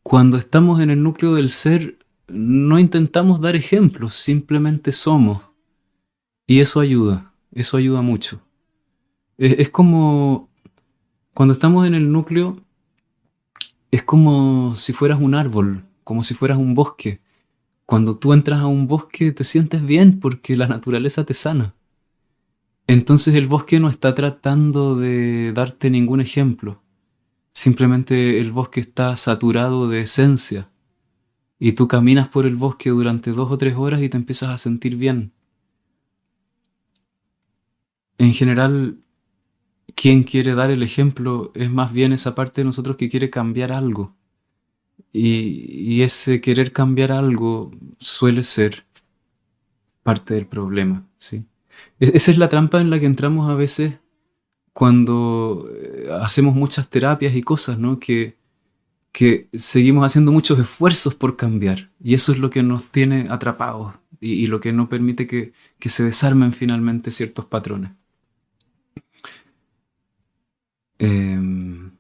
cuando estamos en el núcleo del ser, no intentamos dar ejemplos, simplemente somos. Y eso ayuda mucho. Es como, cuando estamos en el núcleo, es como si fueras un árbol, como si fueras un bosque. Cuando tú entras a un bosque te sientes bien porque la naturaleza te sana. entonces el bosque no está tratando de darte ningún ejemplo. Simplemente el bosque está saturado de esencia. Y tú caminas por el bosque durante 2 o 3 horas y te empiezas a sentir bien. En general, quien quiere dar el ejemplo es más bien esa parte de nosotros que quiere cambiar algo. Y ese querer cambiar algo suele ser parte del problema, ¿sí? Esa es la trampa en la que entramos a veces cuando hacemos muchas terapias y cosas, ¿no? Que seguimos haciendo muchos esfuerzos por cambiar. Y eso es lo que nos tiene atrapados y lo que no permite que se desarmen finalmente ciertos patrones. Em,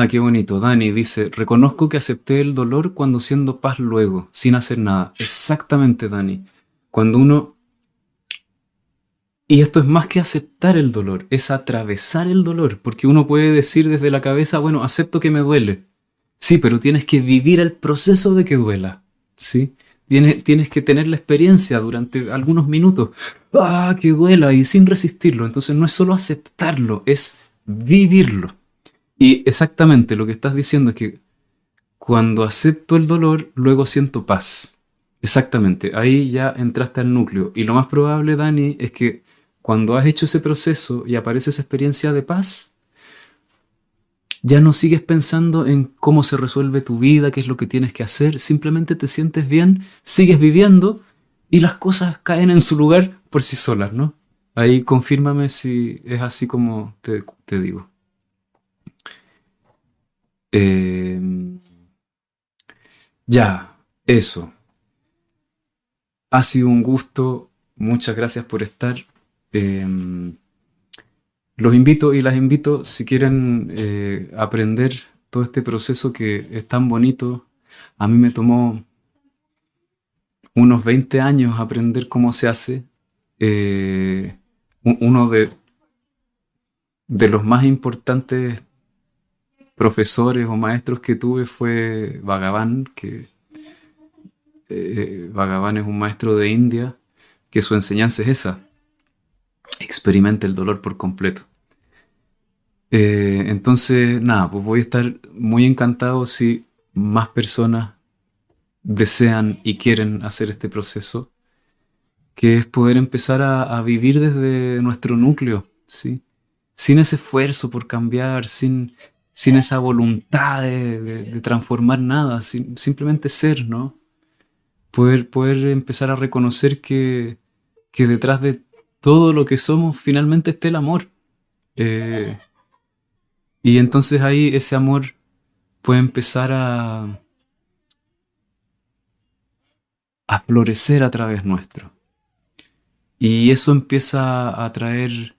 qué bonito. Dani dice, reconozco que acepté el dolor cuando siendo paz luego, sin hacer nada. Exactamente, Dani. Cuando uno... Y esto es más que aceptar el dolor, es atravesar el dolor, porque uno puede decir desde la cabeza, bueno, acepto que me duele. Sí, pero tienes que vivir el proceso de que duela, ¿sí? Tienes que tener la experiencia durante algunos minutos. Que duela! Y sin resistirlo. Entonces no es solo aceptarlo, es vivirlo. Y exactamente lo que estás diciendo es que cuando acepto el dolor, luego siento paz. Exactamente, ahí ya entraste al núcleo. Y lo más probable, Dani, es que cuando has hecho ese proceso y aparece esa experiencia de paz, ya no sigues pensando en cómo se resuelve tu vida, qué es lo que tienes que hacer, simplemente te sientes bien, sigues viviendo y las cosas caen en su lugar por sí solas, ¿no? Ahí confírmame si es así como te digo. Eh, ya, eso. Ha sido un gusto, muchas gracias por estar. Eh, los invito y las invito, si quieren aprender todo este proceso que es tan bonito. A mí me tomó unos 20 años aprender cómo se hace. Uno de los más importantes profesores o maestros que tuve fue Bhagavan, que Bhagavan es un maestro de India, que su enseñanza es esa: experimenta el dolor por completo. Entonces, nada, pues voy a estar muy encantado si más personas desean y quieren hacer este proceso, que es poder empezar a vivir desde nuestro núcleo, ¿sí? Sin ese esfuerzo por cambiar, sin esa voluntad de transformar nada, simplemente ser, ¿no? Poder empezar a reconocer que detrás de todo lo que somos finalmente está el amor. Eh, y entonces ahí ese amor puede empezar a florecer a través nuestro. Y eso empieza a traer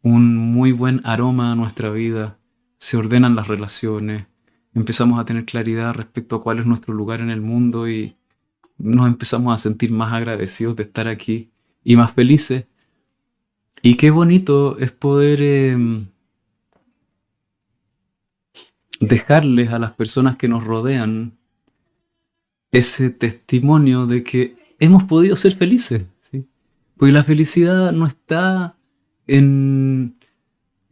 un muy buen aroma a nuestra vida. Se ordenan las relaciones, empezamos a tener claridad respecto a cuál es nuestro lugar en el mundo y nos empezamos a sentir más agradecidos de estar aquí y más felices. Y qué bonito es poder dejarles a las personas que nos rodean ese testimonio de que hemos podido ser felices, ¿sí? Porque la felicidad no está en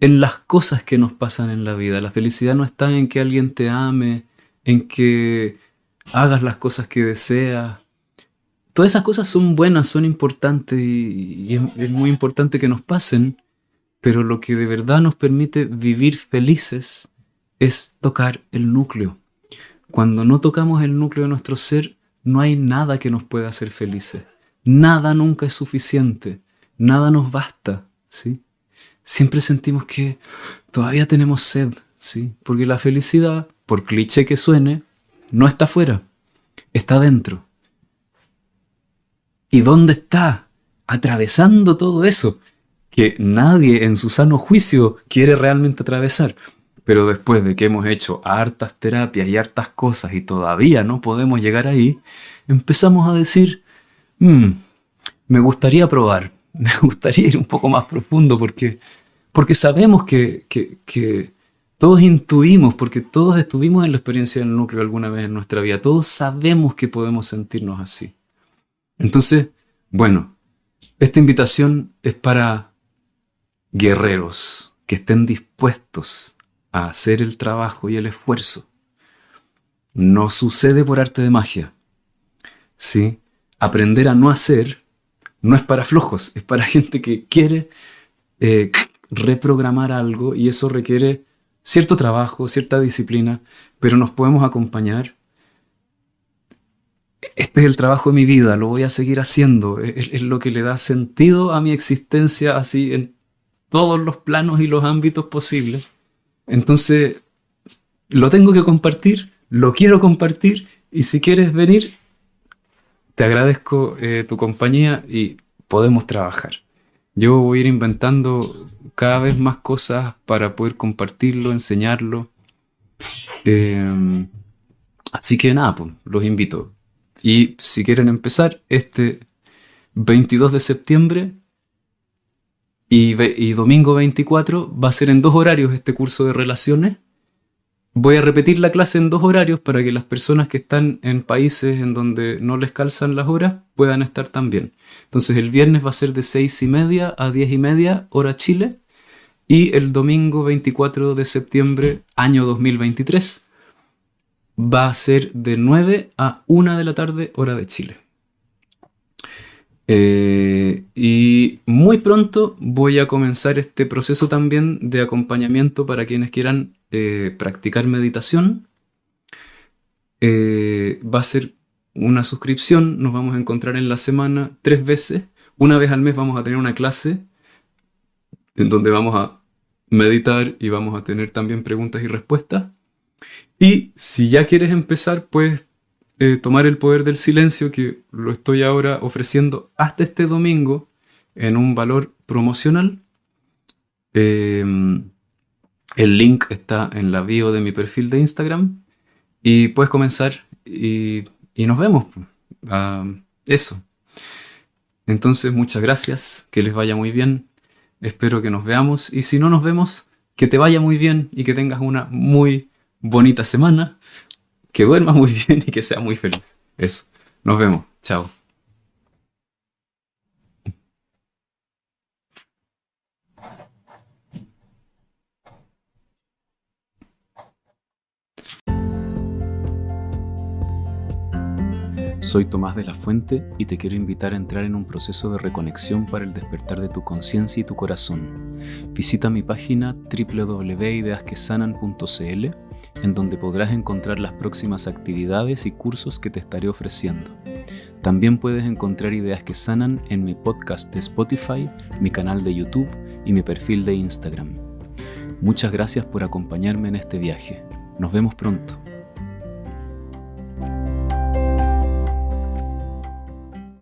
las cosas que nos pasan en la vida. La felicidad no está en que alguien te ame, en que hagas las cosas que deseas. Todas esas cosas son buenas, son importantes y es muy importante que nos pasen, pero lo que de verdad nos permite vivir felices es tocar el núcleo. Cuando no tocamos el núcleo de nuestro ser, no hay nada que nos pueda hacer felices. Nada nunca es suficiente, nada nos basta, ¿sí? Siempre sentimos que todavía tenemos sed, ¿sí? Porque la felicidad, por cliché que suene, no está afuera, está dentro. ¿Y dónde está? Atravesando todo eso que nadie en su sano juicio quiere realmente atravesar. Pero después de que hemos hecho hartas terapias y hartas cosas y todavía no podemos llegar ahí, empezamos a decir, me gustaría probar, me gustaría ir un poco más profundo porque sabemos que todos intuimos, porque todos estuvimos en la experiencia del núcleo alguna vez en nuestra vida, todos sabemos que podemos sentirnos así. Entonces, bueno, esta invitación es para guerreros que estén dispuestos a hacer el trabajo y el esfuerzo. No sucede por arte de magia, ¿sí? Aprender a no hacer no es para flojos, es para gente que quiere reprogramar algo, y eso requiere cierto trabajo, cierta disciplina, pero nos podemos acompañar. Este es el trabajo de mi vida, lo voy a seguir haciendo, es lo que le da sentido a mi existencia, así en todos los planos y los ámbitos posibles. Entonces, lo tengo que compartir, lo quiero compartir, y si quieres venir, te agradezco tu compañía y podemos trabajar. Yo voy a ir inventando cada vez más cosas para poder compartirlo, enseñarlo. Así que nada, pues, los invito. Y si quieren empezar, este 22 de septiembre y domingo 24 va a ser en 2 horarios este curso de relaciones. Voy a repetir la clase en 2 horarios para que las personas que están en países en donde no les calzan las horas puedan estar también. Entonces el viernes va a ser de 6:30 a 10:30 hora Chile, y el domingo 24 de septiembre año 2023 va a ser de 9 a 1 de la tarde hora de Chile. Y muy pronto voy a comenzar este proceso también de acompañamiento para quienes quieran practicar meditación. Va a ser una suscripción, nos vamos a encontrar en la semana 3 veces. Una vez al mes vamos a tener una clase en donde vamos a meditar y vamos a tener también preguntas y respuestas. Y si ya quieres empezar, puedes tomar el poder del silencio, que lo estoy ahora ofreciendo hasta este domingo en un valor promocional. El link está en la bio de mi perfil de Instagram y puedes comenzar y nos vemos. Eso. Entonces, muchas gracias, que les vaya muy bien. Espero que nos veamos, y si no nos vemos, que te vaya muy bien y que tengas una muy bonita semana, que duermas muy bien y que seas muy feliz. Eso. Nos vemos. Chao. Soy Tomás de la Fuente y te quiero invitar a entrar en un proceso de reconexión para el despertar de tu conciencia y tu corazón. Visita mi página www.ideasquesanan.cl, en donde podrás encontrar las próximas actividades y cursos que te estaré ofreciendo. También puedes encontrar Ideas que Sanan en mi podcast de Spotify, mi canal de YouTube y mi perfil de Instagram. Muchas gracias por acompañarme en este viaje. Nos vemos pronto.